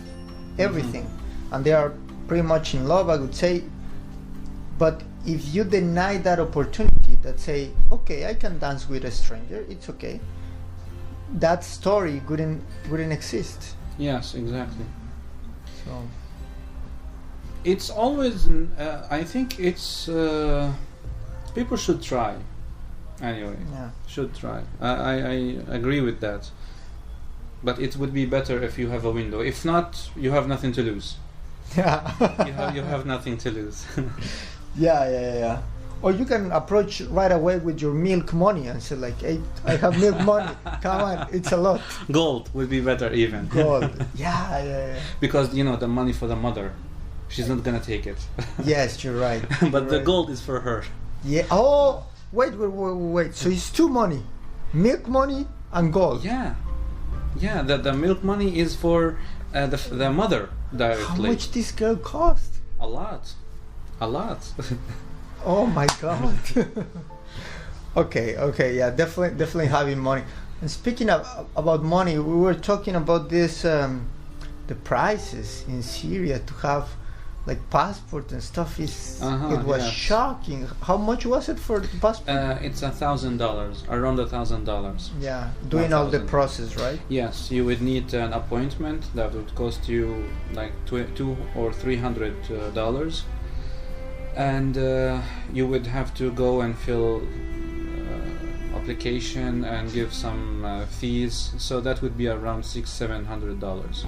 everything, and they are pretty much in love, I would say. But if you deny that opportunity, that say, okay, I can dance with a stranger, it's okay, that story wouldn't exist.
Yes, exactly.
So
It's always. I think it's. People should try. Anyway,
yeah.
should try. I agree with that. But it would be better if you have a window. If not, you have nothing to lose.
Yeah.
You have nothing to lose.
Yeah. Or you can approach right away with your milk money and say like, hey, I have milk money. Come on, it's a lot.
Gold would be better even.
Gold. Yeah.
Because the money for the mother, she's not gonna take it.
Yes, you're right.
But
You're
the
right.
gold is for her.
Yeah. Oh, wait. So it's two money, milk money and gold.
Yeah. The milk money is for the mother
How
directly.
much this girl cost?
A lot.
Oh my god. Okay, yeah, definitely having money. And speaking about money, we were talking about this, the prices in Syria to have like passport and stuff is it was
yeah.
shocking. How much was it for the passport?
It's $1,000, around $1,000.
Yeah, doing all the
1,000.
process, right?
Yes, you would need an appointment that would cost you like $200 or $300, and you would have to go and fill application and give some fees. So that would be around $600-700.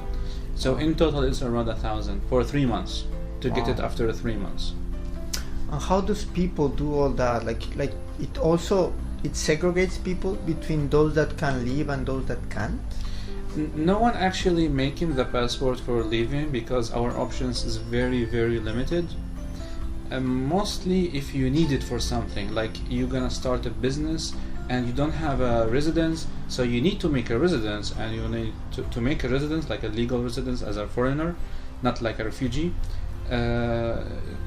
So in total, it's around 1,000 for 3 months to get it
Wow.
after 3 months.
And how does people do all that? Like it segregates people between those that can leave and those that can't.
No one actually making the passport for leaving because our options is very, very limited. Mostly if you need it for something, like you're gonna start a business and you don't have a residence, so you need to make a residence, and you need to make a residence, like a legal residence as a foreigner, not like a refugee.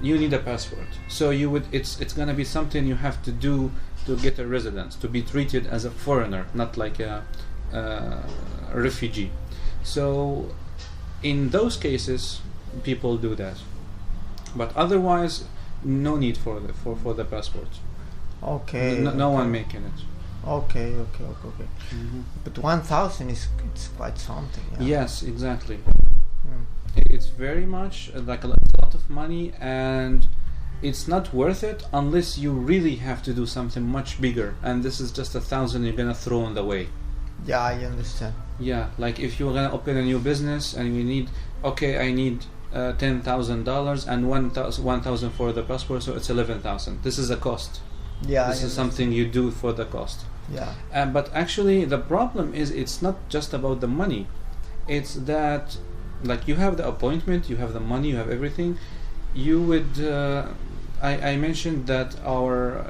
You need a passport. So it's gonna be something you have to do to get a residence, to be treated as a foreigner, not like a refugee. So in those cases, people do that. But otherwise, no need for the passport.
Okay.
No one making it.
Okay.
Mm-hmm.
But 1,000 it's quite something. Yeah.
Yes, exactly.
Mm.
It's very much like a lot of money, and it's not worth it unless you really have to do something much bigger. And this is just 1,000 you're gonna throw in the way.
Yeah, I understand.
Yeah, like if you're gonna open a new business and you need, okay, I need $10,000 and 1,000 for the passport, so it's 11,000. This is a cost.
Yeah,
This is something you do for the cost.
Yeah.
But actually, the problem is it's not just about the money. It's that, like, you have the appointment, you have the money, you have everything. You would. I mentioned that our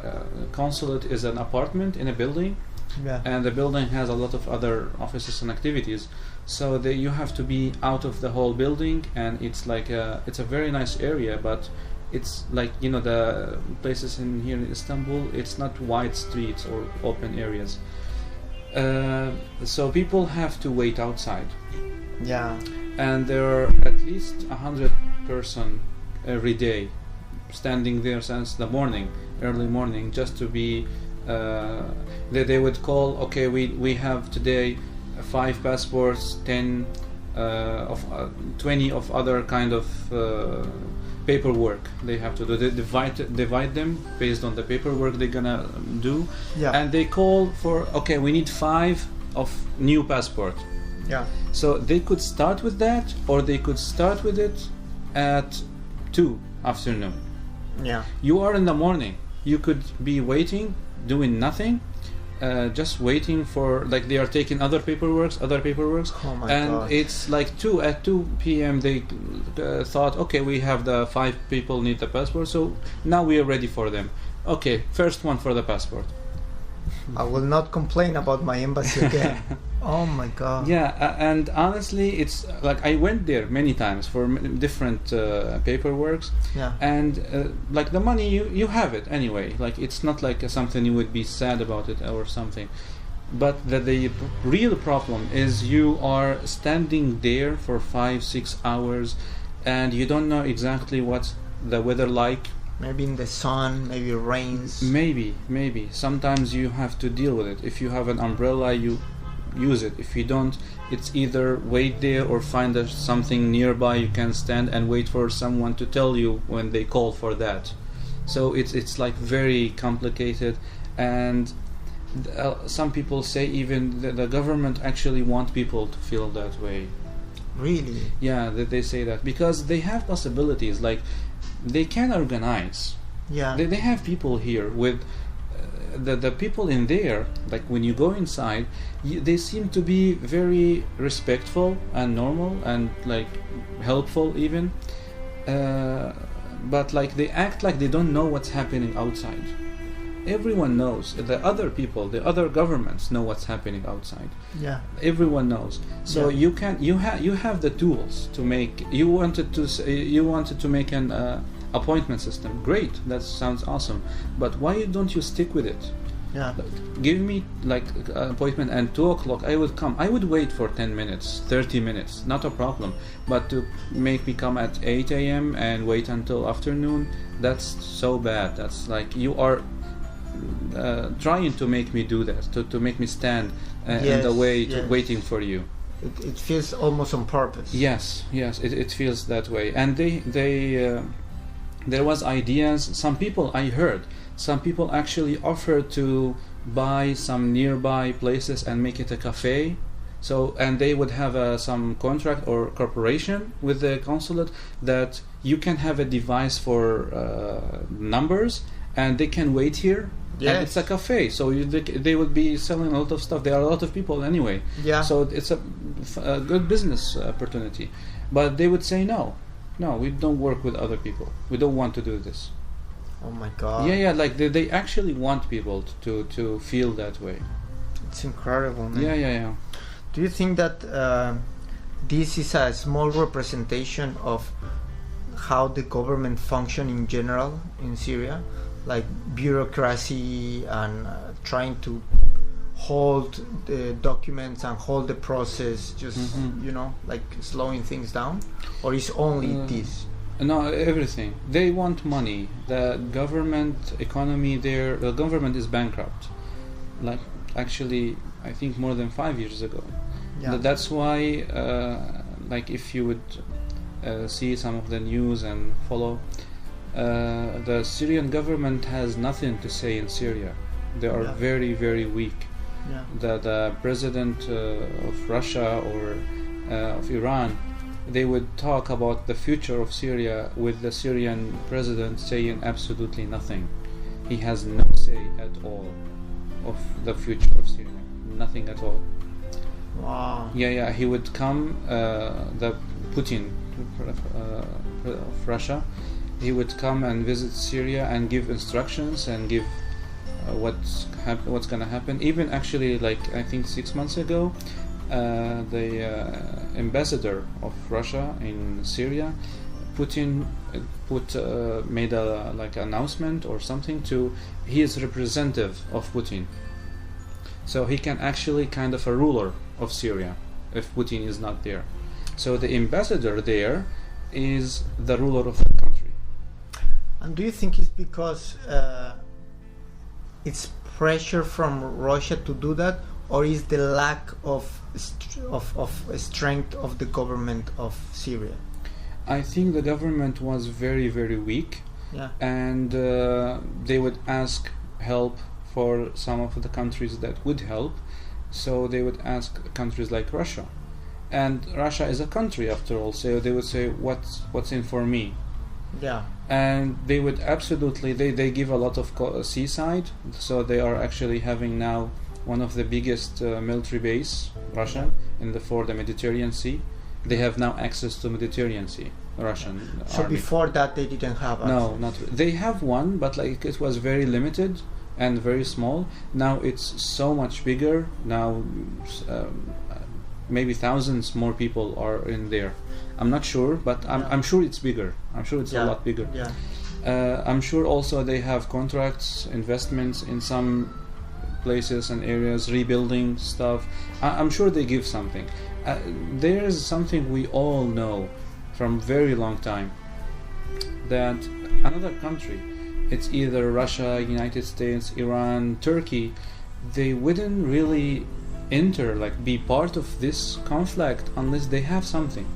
consulate is an apartment in a building,
Yeah.
and the building has a lot of other offices and activities. So you have to be out of the whole building, and it's like it's a very nice area, but it's like, you know, the places in here in Istanbul, it's not wide streets or open areas. So people have to wait outside,
Yeah.
and there are at least 100 person every day standing there since the morning, early morning, just to be. They would call. Okay, we have today 5 passports, 10 of 20 of other kind of paperwork they have to do. They divide them based on the paperwork they're gonna do.
Yeah.
And they call for, okay, we need 5 of new passport.
Yeah.
So they could start with that, or they could start with it at 2 afternoon.
Yeah.
You are in the morning, you could be waiting, doing nothing, just waiting for, like, they are taking other paperworks.
Oh my
And
God.
it's like at 2 p.m. they thought, okay, we have the 5 people need the passport, so now we are ready for them. Okay, first one for the passport.
I will not complain about my embassy again. Oh my God.
Yeah, and honestly, it's like I went there many times for different paperworks,
Yeah.
and like the money, you have it anyway. Like, it's not like something you would be sad about it or something. But the real problem is you are standing there for 5-6 hours, and you don't know exactly what's the weather like.
Maybe in the sun, maybe it rains.
Maybe. Sometimes you have to deal with it. If you have an umbrella, you use it. If you don't, it's either wait there or find something nearby you can stand and wait for someone to tell you when they call for that. So it's like very complicated, and some people say even the government actually want people to feel that way.
Really?
Yeah, they say that because they have possibilities, like they can organize.
Yeah.
They have people here with the people in there, like when you go inside, they seem to be very respectful and normal and like helpful even, but like they act like they don't know what's happening outside. Everyone knows. The other people, the other governments know what's happening outside.
Yeah.
Everyone knows. So
Yeah.
you have the tools to make. You wanted to make an appointment system. Great, that sounds awesome. But why don't you stick with it?
Yeah.
Give me like an appointment and 2 o'clock. I would come. I would wait for 10 minutes, 30 minutes, not a problem. But to make me come at 8 a.m. and wait until afternoon, that's so bad. That's like you are trying to make me do that, to make me stand in the way to waiting for you.
It feels almost on purpose.
Yes, it feels that way. And they there was ideas. Some people actually offered to buy some nearby places and make it a cafe. So, and they would have some contract or corporation with the consulate that you can have a device for numbers, and they can wait here.
Yes.
And it's a cafe, so they would be selling a lot of stuff. There are a lot of people anyway.
Yeah.
So it's a good business opportunity. But they would say no, we don't work with other people. We don't want to do this.
Oh my God.
Yeah, like they actually want people to feel that way.
It's incredible, man.
Yeah.
Do you think that this is a small representation of how the government function in general in Syria? Like bureaucracy and trying to hold the documents and hold the process, just like slowing things down? Or is only this?
No, everything. They want money. The government economy there, the government is bankrupt. Like, actually, I think more than 5 years ago.
Yeah.
That's why, like, if you would see some of the news and follow, the Syrian government has nothing to say in Syria. They are very, very weak.
Yeah.
The president of Russia or of Iran they would talk about the future of Syria with the Syrian president saying absolutely nothing. He has no say at all of the future of Syria. Nothing at all.
Wow.
Yeah, he would come, the Putin of Russia, he would come and visit Syria and give instructions and give what's going to happen. Even actually, like I think 6 months ago, the ambassador of Russia in Syria, Putin made a like announcement or something to he is representative of Putin, so he can actually kind of a ruler of Syria if Putin is not there. So the ambassador there is the ruler of the country.
And do you think it's because it's pressure from Russia to do that, or is the lack of strength of the government of Syria?
I think the government was very, very weak, and they would ask help for some of the countries that would help. So they would ask countries like Russia, and Russia is a country after all. So they would say, "What's in for me?"
Yeah.
And they would absolutely they give a lot of seaside. So they are actually having now one of the biggest military base, Russian, for the Mediterranean Sea. They have now access to Mediterranean Sea, Russian
So
army.
Before that they didn't have access.
No, not they have one, but like it was very limited and very small. Now it's so much bigger. Now maybe thousands more people are in there. I'm not sure, but I'm sure it's bigger. I'm sure it's a lot bigger.
Yeah.
I'm sure also they have contracts, investments in some places and areas, rebuilding stuff. I'm sure they give something. There is something we all know from very long time, that another country, it's either Russia, United States, Iran, Turkey, they wouldn't really enter, like be part of this conflict unless they have something.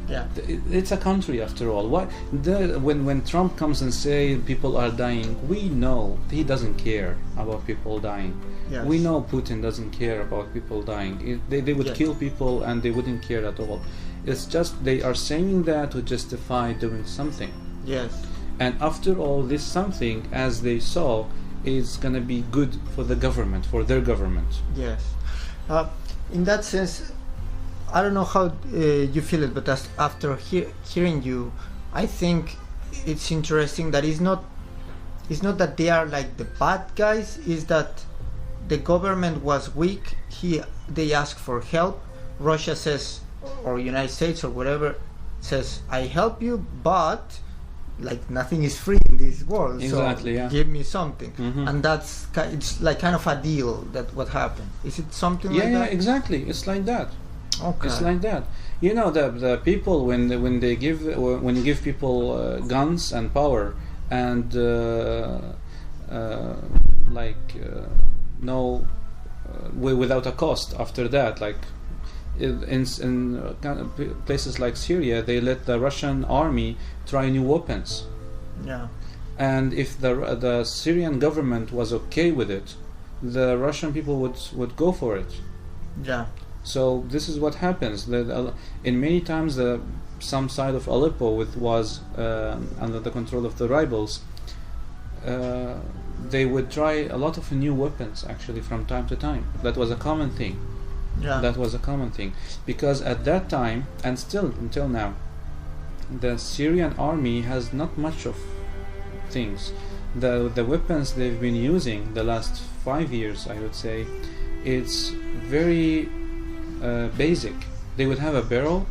Yeah.
It's a country after all. When Trump comes and say people are dying, we know he doesn't care about people dying.
Yes.
We know Putin doesn't care about people dying. They would kill people and they wouldn't care at all. It's just they are saying that to justify doing something.
Yes.
And after all, this something, as they saw, is gonna be good for the government, for their government.
Yes. In that sense, I don't know how you feel it, but after hearing you, I think it's interesting that it's not that they are like the bad guys. Is that the government was weak. They asked for help. Russia says, or United States or whatever says, I help you, but like nothing is free in this world.
Exactly.
So
Yeah.
give me something,
Mm-hmm.
and it's like kind of a deal that what happened. Is it something like that?
Yeah, exactly. It's like that.
Okay.
It's like that. You know, the people when you give people guns and power and without a cost after that, like in kind of places like Syria, they let the Russian army try new weapons.
Yeah.
And if the Syrian government was okay with it, the Russian people would go for it.
Yeah.
So this is what happens. In many times, some side of Aleppo was under the control of the rebels. They would try a lot of new weapons actually from time to time. That was a common thing.
Yeah.
That was a common thing, because at that time, and still until now, the Syrian army has not much of things. The weapons they've been using the last 5 years, I would say, it's very basic. They would have a barrel,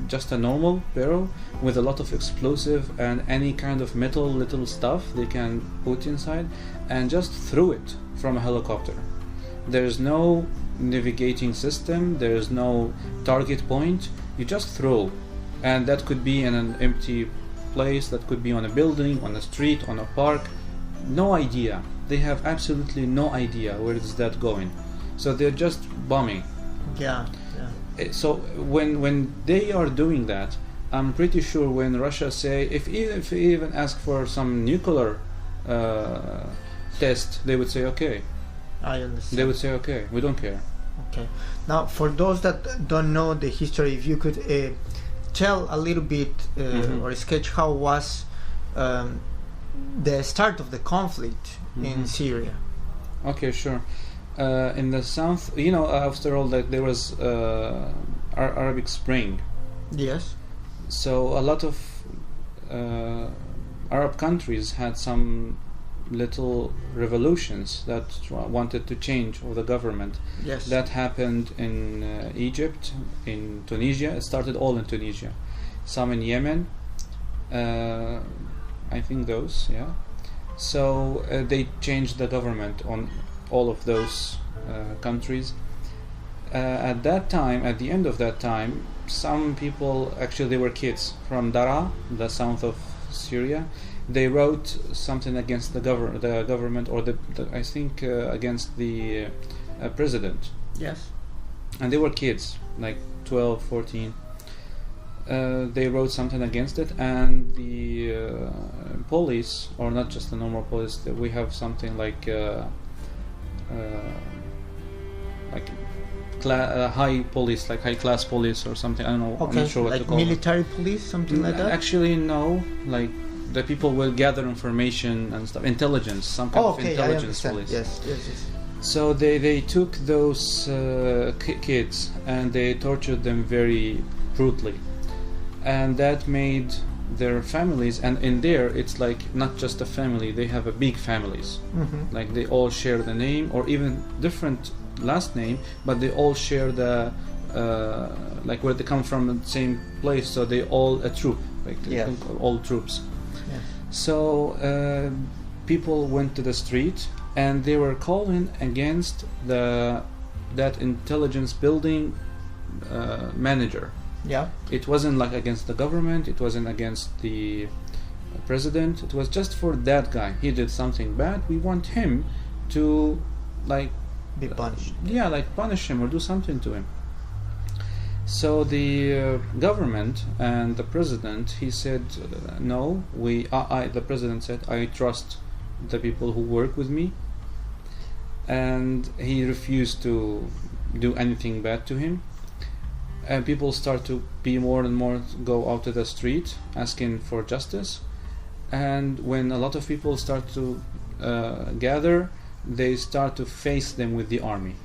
just a normal barrel with a lot of explosive and any kind of metal little stuff they can put inside, and just throw it from a helicopter. There's no navigating system, there's no target point, you just throw, and that could be in an empty place, that could be on a building, on a street, on a park. No idea. They have absolutely no idea where is that going, so they're just bombing.
Yeah.
So when they are doing that, I'm pretty sure when Russia say, if we even ask for some nuclear test, they would say okay.
I understand.
They would say okay, we don't care.
Okay. Now, for those that don't know the history, if you could tell a little bit or sketch how was the start of the conflict in Syria?
Okay, sure. In the south, after all that there was Arabic Spring.
Yes.
So a lot of Arab countries had some little revolutions that wanted to change the government.
Yes.
That happened in Egypt, in Tunisia. It started all in Tunisia. Some in Yemen. I think those, yeah. So they changed the government on all of those countries. At that time, at the end of that time, some people, actually they were kids from Daraa, the south of Syria. They wrote something against the government, or I think against the president.
Yes.
And they were kids, like 12, 14. They wrote something against it, and the police, or not just the normal police, we have something like high police, like high class police or something. I don't know.
Okay.
I'm not sure what
like
to call
military police, something like that.
Actually, no. Like the people will gather information and stuff. Intelligence, some kind of intelligence police.
Yes.
So they took those kids and they tortured them very brutally, and that made their families. And in there, it's like not just a family; they have a big families. Like they all share the name, or even different last name, but they all share the like where they come from, the same place. So they all a troop, like all troops.
Yes.
So people went to the street and they were calling against that intelligence building manager.
Yeah.
It wasn't like against the government, it wasn't against the president, it was just for that guy. He did something bad, we want him to like
be punished.
Yeah, like punish him or do something to him. So the government and the president, he said, no, the president said, I trust the people who work with me, and he refused to do anything bad to him. And people start to be more and more go out to the street asking for justice. And when a lot of people start to gather, they start to face them with the army.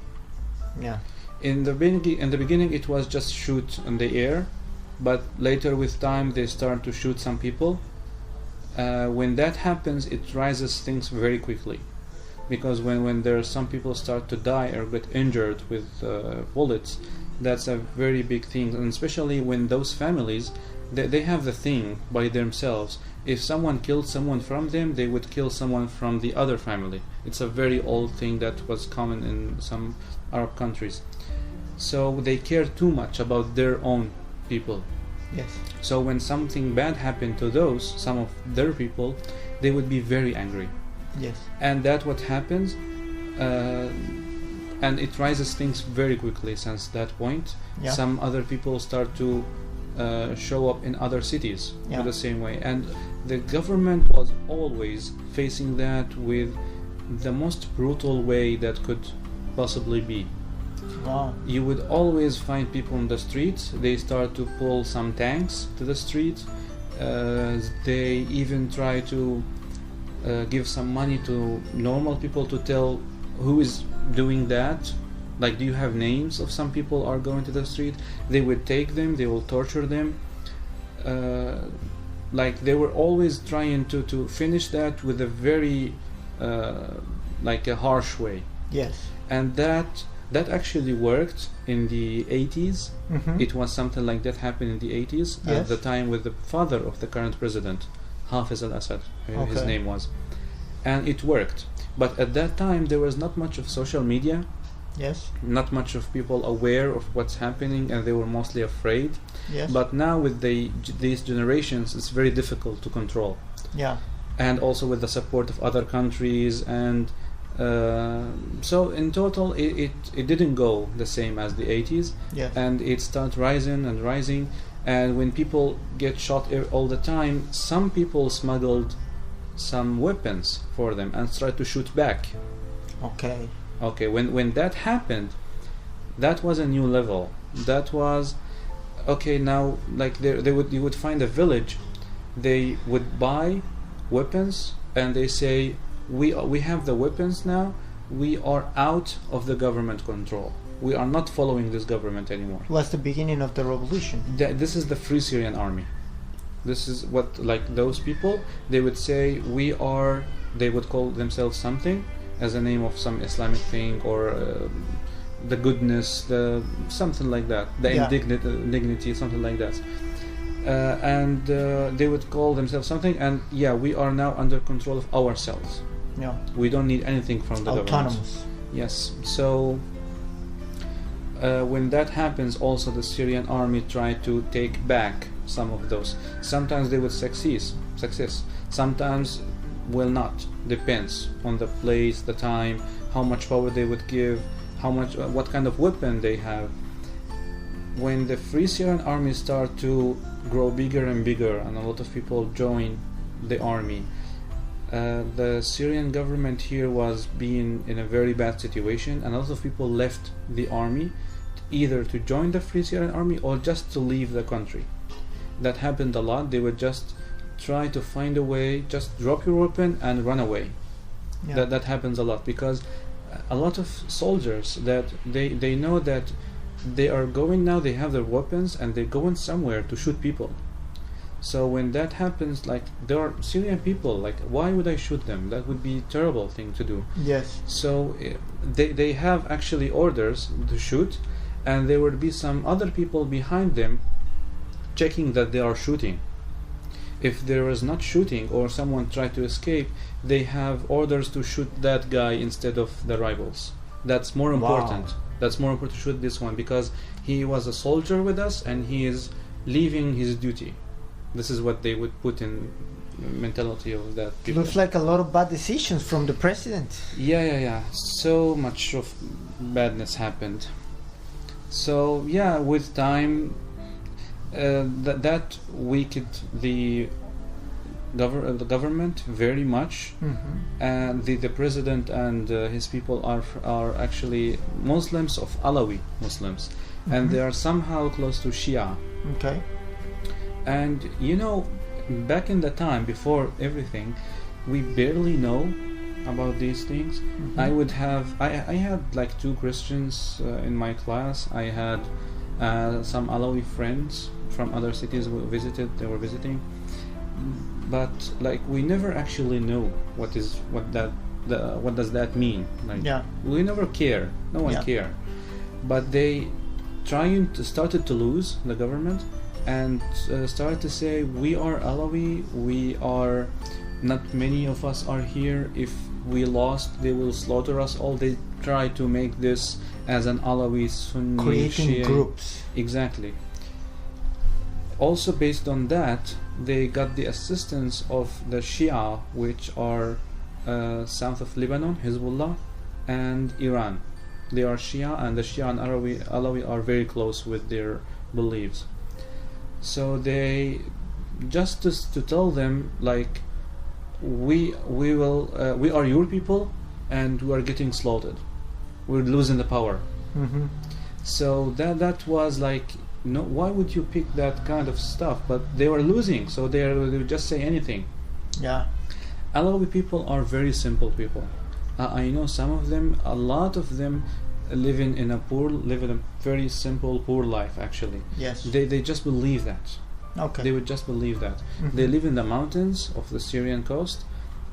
Yeah.
In the beginning, it was just shoot in the air, but later with time they start to shoot some people. When that happens, it rises things very quickly, because when there are some people start to die or get injured with bullets, that's a very big thing. And especially when those families, they have the thing by themselves. If someone killed someone from them, they would kill someone from the other family. It's a very old thing that was common in some Arab countries. So they care too much about their own people.
Yes.
So when something bad happened to some of their people, they would be very angry.
Yes.
And that's what happens. And it rises things very quickly since that point.
Yeah.
Some other people start to show up in other cities in the same way. And the government was always facing that with the most brutal way that could possibly be.
Wow.
You would always find people on the streets. They start to pull some tanks to the street. They even try to give some money to normal people to tell who is doing that. Like, do you have names of some people are going to the street? They would take them, they will torture them. Like, they were always trying to finish that with a very like a harsh way.
Yes.
And that actually worked in the 80s. It was something like that happened in the 80s at the time with the father of the current president, Hafiz al-Assad, his name was. And it worked. But at that time there was not much of social media.
Yes.
Not much of people aware of what's happening, and they were mostly afraid.
Yes.
But now with these generations, it's very difficult to control.
Yeah.
And also with the support of other countries, and so in total it didn't go the same as the 80s.
Yes.
And it started rising and rising, and when people get shot all the time, some people smuggled some weapons for them and tried to shoot back. Okay, when that happened, that was a new level. That was okay, now like you would find a village, they would buy weapons and they say we have the weapons now, we are out of the government control, we are not following this government anymore.
It was the beginning of the revolution.
This is the Free Syrian Army. This is what, like, those people, they would say they would call themselves something as a name of some Islamic thing, or the goodness, the something like that, the indignity, something like that. And they would call themselves something, and we are now under control of ourselves.
Yeah.
We don't need anything from the government.
Autonomous.
Yes. So when that happens, also the Syrian army tried to take back some of those. Sometimes they would success. Sometimes will not. Depends on the place, the time, how much power they would give, what kind of weapon they have. When the Free Syrian army start to grow bigger and bigger, and a lot of people join the army, the Syrian government here was being in a very bad situation, and a lot of people left the army either to join the Free Syrian army or just to leave the country. That happened a lot. They would just try to find a way, just drop your weapon and run away.
Yeah.
That happens a lot, because a lot of soldiers that they know that they are going now, they have their weapons and they're going somewhere to shoot people. So when that happens, like, there are Syrian people, like, why would I shoot them? That would be a terrible thing to do.
Yes.
So they have actually orders to shoot, and there would be some other people behind them checking that they are shooting. If there is not shooting or someone tried to escape, they have orders to shoot that guy instead of the rivals. That's more important.
Wow.
That's more important to shoot this one, because he was a soldier with us and he is leaving his duty. This is what they would put in mentality of that people.
Looks like a lot of bad decisions from the president.
Yeah. So much of badness happened. So with time, that weakened the government very much.
Mm-hmm.
And the president and his people are actually Muslims of Alawi Muslims, and they are somehow close to Shia.
Okay.
And back in the time before everything, we barely know about these things.
Mm-hmm.
I had like 2 Christians in my class. I had some Alawi friends from other cities they were visiting, but like we never actually know what does that mean. Like, we never care. No one care. But they started to lose the government, and started to say, we are Alawi, we are not many of us are here, if we lost they will slaughter us all. They try to make this as an Alawi Sunni
creating
Shia
groups.
Exactly. Also based on that, they got the assistance of the Shia, which are south of Lebanon, Hezbollah, and Iran. They are Shia, and the Shia and Alawi are very close with their beliefs. So they just to tell them, like, we are your people and we are getting slaughtered, we're losing the power.
Mm-hmm.
So that was like, no, why would you pick that kind of stuff? But they were losing, so they would just say anything.
Yeah.
Alawi people are very simple people. I know some of them, a lot of them live in a very simple, poor life actually.
Yes.
They just believe that.
Okay.
They would just believe that.
Mm-hmm.
They live in the mountains of the Syrian coast.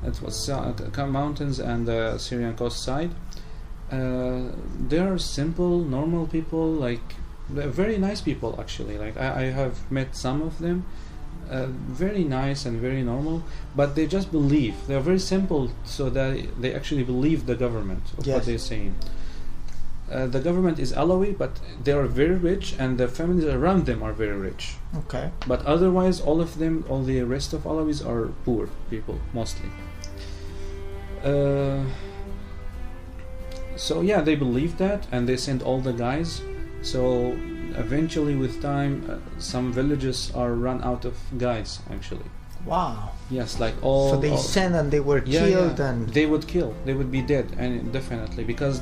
It was mountains and the Syrian coast side. They are simple, normal people, like they're very nice people actually. Like I have met some of them, very nice and very normal, but they just believe. They're very simple, so that they actually believe the government of what they're saying. The government is Alawi, but they are very rich, and the families around them are very rich.
Okay.
But otherwise, all the rest of Alawis are poor people, mostly. So they believe that, and they send all the guys. So eventually, with time, some villages are run out of guys, actually.
Wow.
Yes, like all.
So they sent and they were killed, and
they would kill. They would be dead, and definitely, because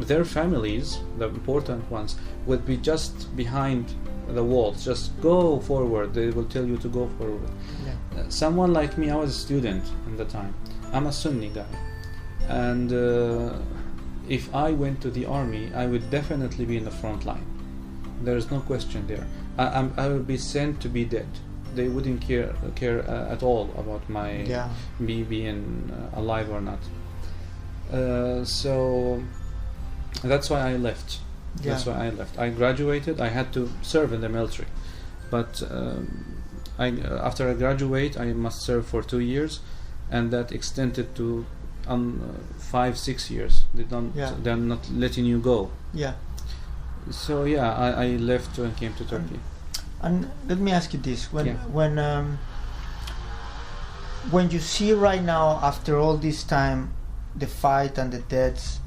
their families, the important ones, would be just behind the walls. Just go forward. They will tell you to go forward.
Yeah.
Someone like me, I was a student at the time. I'm a Sunni guy, and if I went to the army, I would definitely be in the front line. There's no question there. I would be sent to be dead. They wouldn't care at all about me being alive or not. So that's why I left. That's why I left. I graduated. I had to serve in the military, but after I graduate, I must serve for 2 years, and that extended to 5-6 years. They're not letting you go.
Yeah.
So I left and came to Turkey.
And let me ask you this: when you see right now, after all this time, the fight and the deaths,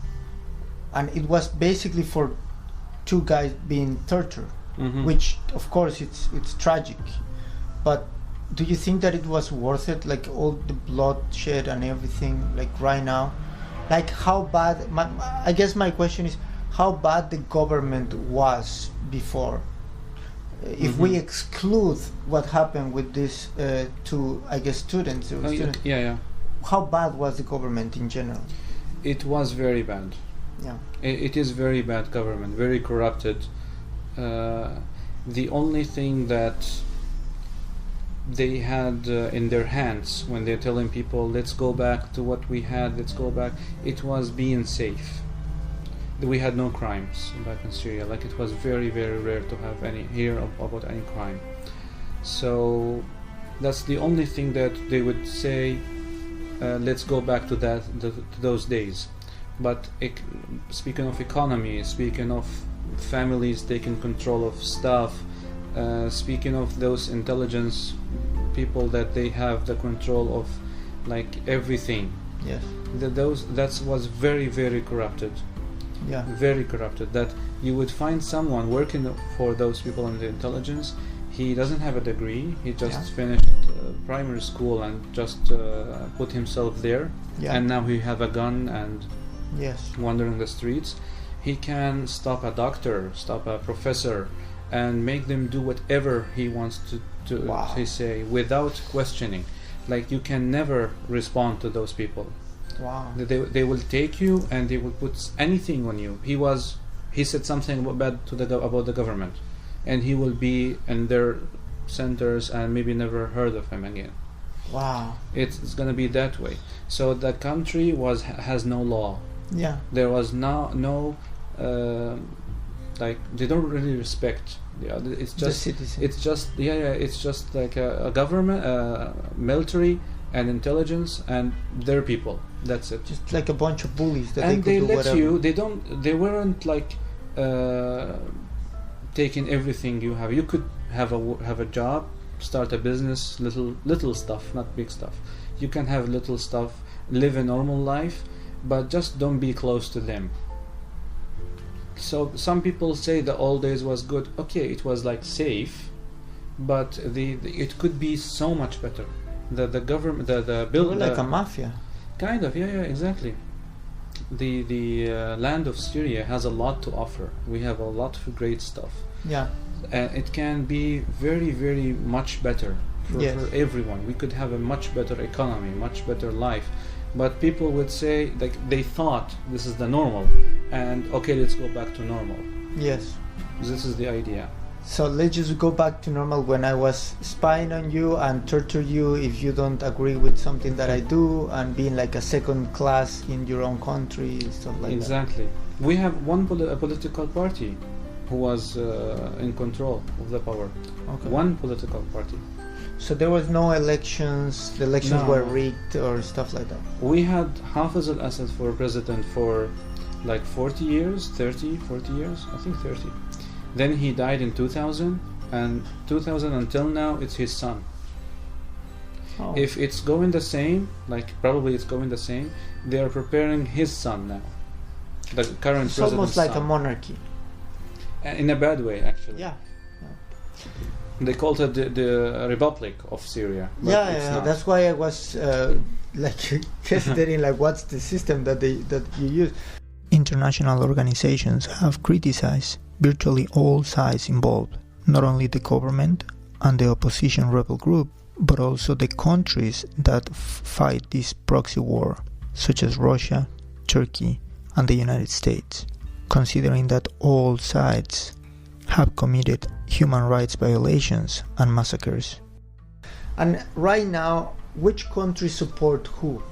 and it was basically for 2 guys being tortured, which of course it's tragic, but do you think that it was worth it, like all the bloodshed and everything, like right now? Like how bad, I guess my question is, how bad the government was before? If we exclude what happened with these 2, I guess, students. How bad was the government in general?
It was very bad.
Yeah.
It is very bad government, very corrupted. The only thing that they had in their hands when they're telling people, let's go back to what we had, let's go back, it was being safe. We had no crimes back in Syria. Like, it was very, very rare to have hear about any crime. So that's the only thing that they would say, let's go back to those days. But speaking of economy, speaking of families taking control of stuff, speaking of those intelligence people that they have the control of like everything.
Yes.
That was very, very corrupted.
Yeah.
Very corrupted. That you would find someone working for those people in the intelligence. He doesn't have a degree. He just finished primary school and just put himself there. Yeah. And now he have a gun and wandering the streets. He can stop a doctor, stop a professor, and make them do whatever he wants to say without questioning. Like, you can never respond to those people.
Wow.
They will take you and they will put anything on you. He said something bad about the government, and he will be in their centers and maybe never heard of him again.
Wow.
It's gonna be that way. So the country has no law.
Yeah.
There was no like, they don't really respect. It's just
the citizen.
It's just like a government, military, and intelligence, and their people. That's it.
Just like a bunch of bullies that
and
they could
let
whatever.
you. They weren't like taking everything you have. You could have a job, start a business, little stuff, not big stuff. You can have little stuff, live a normal life, but just don't be close to them. So some people say the old days was good. Okay, it was like safe, but it could be so much better. The government, the building,
like a mafia.
Kind of, yeah, exactly. The land of Syria has a lot to offer. We have a lot of great stuff.
Yeah.
It can be very, very much better for everyone. We could have a much better economy, much better life. But people would say, like, they thought this is the normal, and okay, let's go back to normal.
Yes.
This is the idea.
So let's just go back to normal when I was spying on you and torture you if you don't agree with something that I do, and being like a second class in your own country, stuff like that.
Exactly. We have one political party who was in control of the power. Okay. One political party.
So there was no elections, the elections were rigged or stuff like that?
We had Hafez al-Assad for president for like 40 years, 30, 40 years, I think 30. Then he died in 2000, and 2000 until now it's his son. Oh. If it's going the same, like probably it's going the same, they are preparing his son now. The current president's
almost like
son.
A monarchy.
In a bad way, actually.
Yeah.
They called it the Republic of Syria.
Yeah, that's why I was like considering like what's the system that you use. International organizations have criticized virtually all sides involved,
not only the government and the opposition rebel group, but also the countries that fight this proxy war, such as Russia, Turkey, and the United States, considering that all sides have committed human rights violations and massacres.
And right now, which countries support who?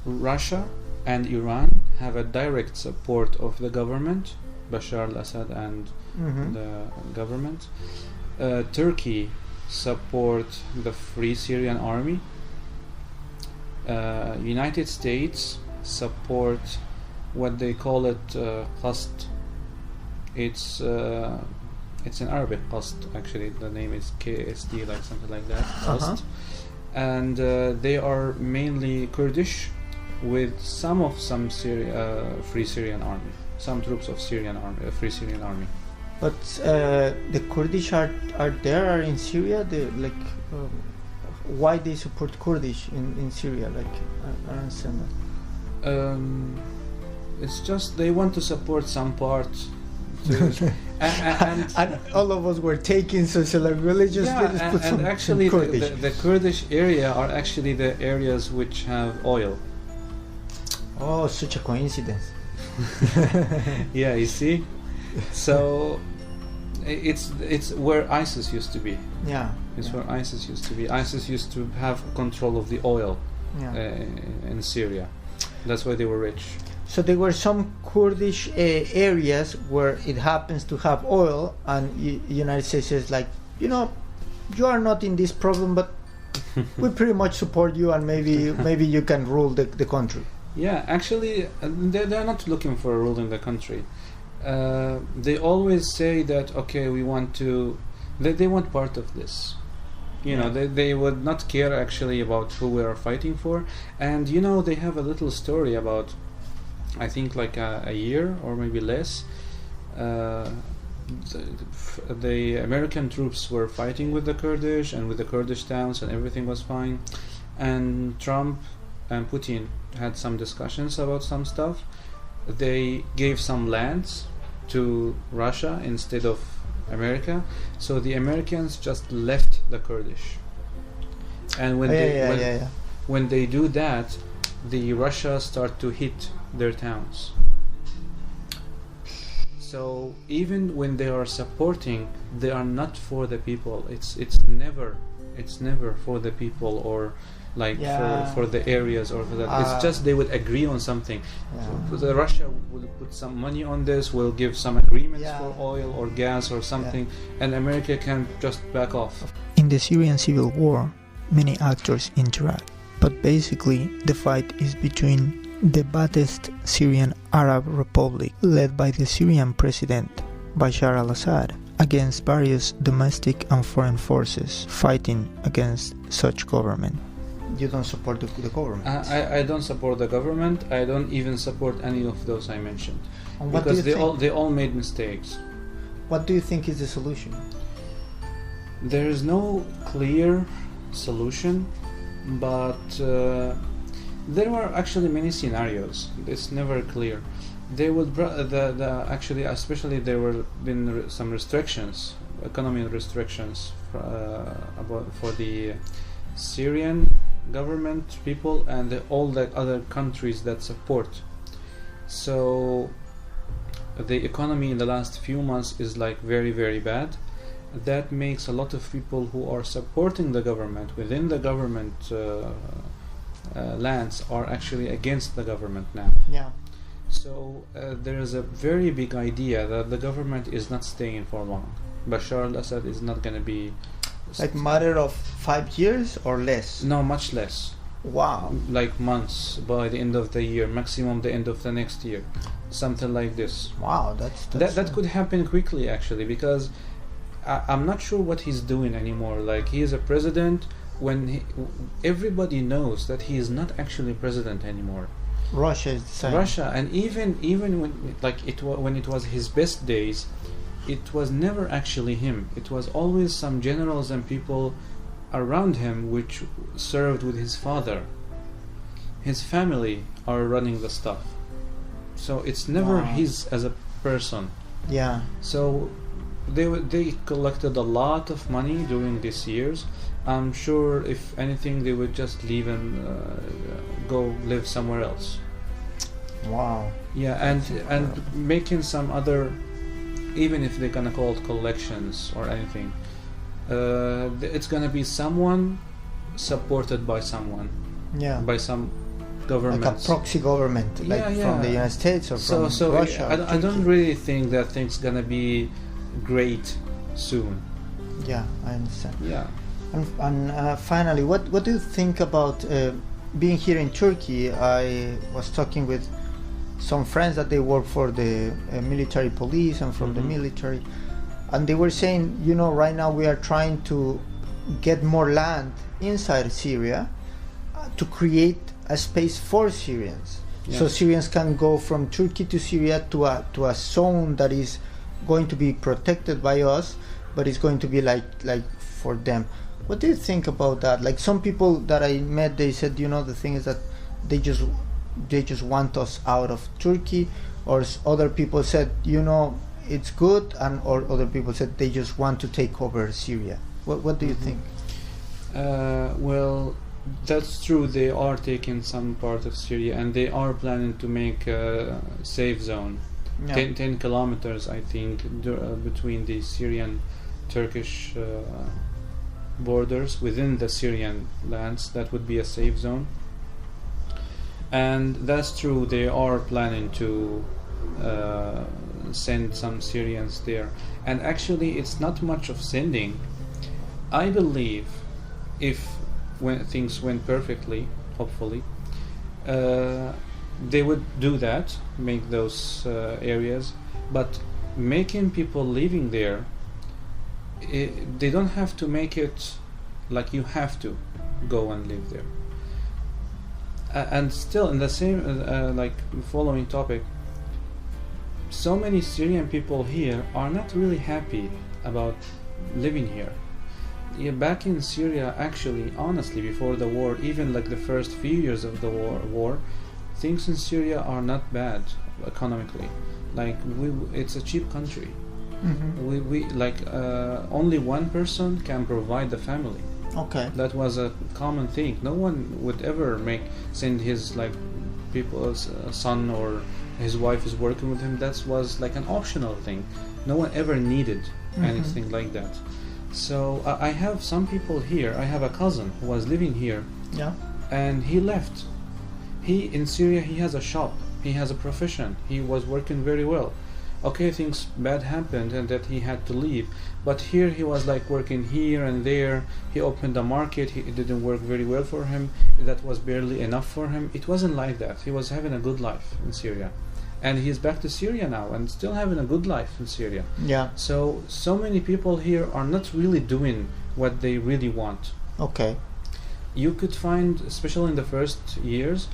Russia and Iran have a direct support of the government, Bashar al-Assad and the government. Turkey support the Free Syrian Army. United States support what they call it Qasd. It's in Arabic Qasd, actually. The name is KSD, like something like that. Qasd. And they are mainly Kurdish, with some Free Syrian Army, some troops of Free Syrian Army.
But the Kurdish are there in Syria. Why they support Kurdish in Syria? Like I don't understand that.
It's just they want to support some part.
And all of us were taken, so like religious.
Yeah,
put some
actually
Kurdish.
the Kurdish area are actually the areas which have oil.
Oh, such a coincidence.
Yeah, you see. So it's where ISIS used to be.
Yeah.
It's where ISIS used to be. ISIS used to have control of the oil in Syria. That's why they were rich.
So there were some Kurdish areas where it happens to have oil, and United States is like, you are not in this problem, but we pretty much support you, and maybe you can rule the country.
Yeah, actually, they're not looking for a rule in the country. They always say that, okay, we want to... They want part of this. They would not care actually about who we are fighting for. And, they have a little story about, I think, like a year or maybe less. The American troops were fighting with the Kurdish and with the Kurdish towns, and everything was fine. And Trump and Putin had some discussions about some stuff. They gave some lands to Russia instead of America, so the Americans just left the Kurdish. And when they do that, the Russia start to hit their towns. So even when they are supporting, they are not for the people. It's never for the people, or like for the areas, or for that. It's just they would agree on something. So the Russia will put some money on this, will give some agreements for oil or gas or something, and America can just back off.
In the Syrian civil war, many actors interact, but basically the fight is between the Ba'athist Syrian Arab Republic, led by the Syrian president Bashar al-Assad, against various domestic and foreign forces fighting against such government.
You don't support the government?
I don't support the government. I don't even support any of those I mentioned,
because
they all made mistakes.
What do you think is the solution?
There is no clear solution, but there were actually many scenarios. It's never clear. They would actually, especially there were been some restrictions, economic restrictions for the Syrian government people and all the other countries that support. So the economy in the last few months is like very, very bad. That makes a lot of people who are supporting the government within the government lands are actually against the government now.
Yeah.
So there is a very big idea that the government is not staying for long. Bashar al-Assad is not going to be...
Like matter of 5 years or less?
No, much less.
Wow.
Like months, by the end of the year, maximum the end of the next year. Something like this.
Wow,
that could happen quickly actually, because I'm not sure what he's doing anymore. Like, he is a president when everybody knows that he is not actually president anymore.
Russia is the same.
Russia, and even when it was his best days, it was never actually him. It was always some generals and people around him which served with his father. His family are running the stuff. So it's never his as a person.
Yeah.
So they collected a lot of money during these years. I'm sure if anything they would just leave and go live somewhere else.
Wow.
Yeah, and making some other, even if they're gonna call it collections or anything, it's gonna be someone supported by someone,
Yeah.
by some government,
Like a proxy government, like from the United States or from Russia.
I don't really think that thing's gonna be great soon.
Yeah, I understand.
Yeah.
And finally, what do you think about being here in Turkey? I was talking with some friends that they work for the military police and from the military, and they were saying, you know, right now we are trying to get more land inside Syria to create a space for Syrians.
Yeah.
So Syrians can go from Turkey to Syria to a zone that is going to be protected by us, but it's going to be like for them. What do you think about that? Like some people that I met, they said, you know, the thing is that they just want us out of Turkey, or other people said, you know, it's good, and or other people said they just want to take over Syria. What do you think?
Well, that's true. They are taking some part of Syria, and they are planning to make a safe zone.
Yeah.
10 kilometers, I think, between the Syrian-Turkish borders within the Syrian lands. That would be a safe zone. And that's true. They are planning to send some Syrians there. And actually, it's not much of sending. I believe if when things went perfectly, hopefully, they would do that, make those areas. But making people living there, they don't have to make it like you have to go and live there. And still, in the same like following topic, so many Syrian people here are not really happy about living here. Yeah, back in Syria, actually, honestly, before the war, even like the first few years of the war, things in Syria are not bad economically. Like it's a cheap country.
Mm-hmm.
We like only one person can provide the family.
Okay.
That was a common thing. No one would ever send his people's son or his wife is working with him. That was like an optional thing. No one ever needed anything like that. So I have some people here. I have a cousin who was living here.
Yeah.
And he left. In Syria he has a shop. He has a profession. He was working very well. Okay, things bad happened and that he had to leave. But here he was working here and there. He opened a market. It didn't work very well for him. That was barely enough for him. It wasn't like that. He was having a good life in Syria. And he's back to Syria now and still having a good life in Syria.
Yeah.
So many people here are not really doing what they really want.
Okay.
You could find, especially in the first years,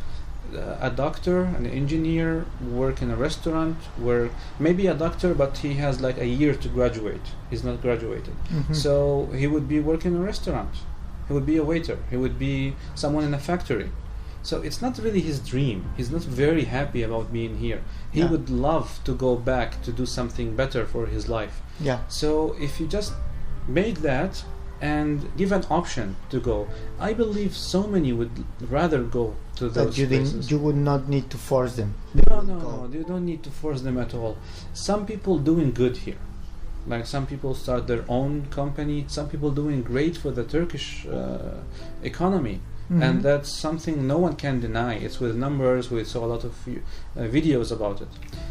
a doctor, an engineer, work in a restaurant, where maybe a doctor, but he has a year to graduate. He's not graduated.
Mm-hmm.
So he would be working in a restaurant. He would be a waiter. He would be someone in a factory. So it's not really his dream. He's not very happy about being here. He would love to go back to do something better for his life.
Yeah.
So if you just make that and give an option to go, I believe so many would rather go to those places.
You would not need to force them.
No, you don't need to force them at all. Some people doing good here. Some people start their own company. Some people doing great for the Turkish economy.
Mm-hmm.
And that's something no one can deny. It's with numbers. We saw a lot of videos about it.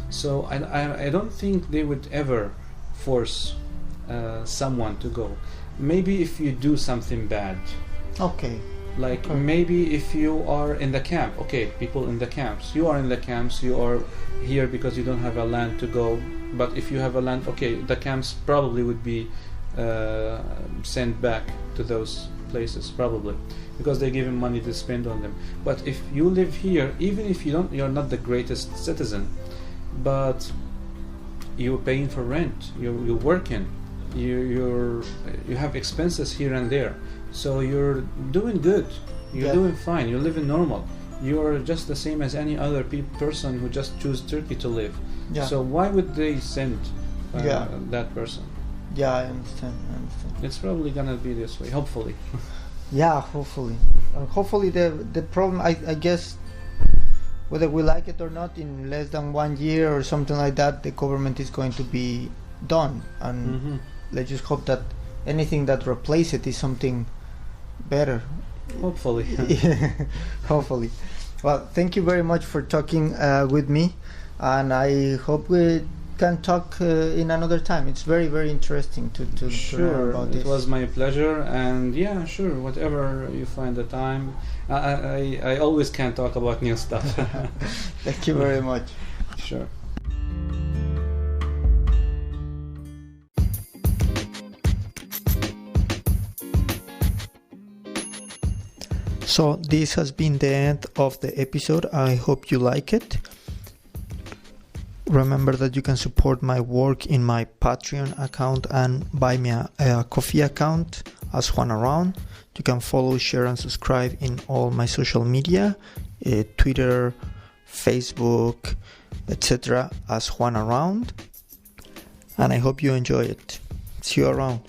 So I don't think they would ever force someone to go. Maybe if you do something bad.
Okay.
Maybe if you are in the camp. Okay, people in the camps. You are in the camps. You are here because you don't have a land to go. But if you have a land, okay, the camps probably would be sent back to those places, probably, because they give him money to spend on them. But if you live here, even if you're not the greatest citizen, but you're paying for rent, you're working, you have expenses here and there, so you're doing good, you're doing fine, you're living normal, you're just the same as any other person who just choose Turkey to live. So why would they send that person.
Yeah, I understand.
It's probably gonna be this way, hopefully.
Yeah, hopefully. Hopefully the problem, I guess, whether we like it or not, in less than 1 year or something like that, the government is going to be done. And let's just hope that anything that replaces it is something better.
Hopefully.
Hopefully. Well, thank you very much for talking with me, and I hope we can talk in another time. It's very, very interesting to learn about this.
It was my pleasure, and yeah, sure, whatever you find the time. I always can talk about new stuff.
Thank you very much.
Sure.
So this has been the end of the episode. I hope you like it. Remember that you can support my work in my Patreon account and buy me a coffee account as Juan Around. You can follow, share and subscribe in all my social media, Twitter, Facebook, etc. as Juan Around. And I hope you enjoy it. See you around.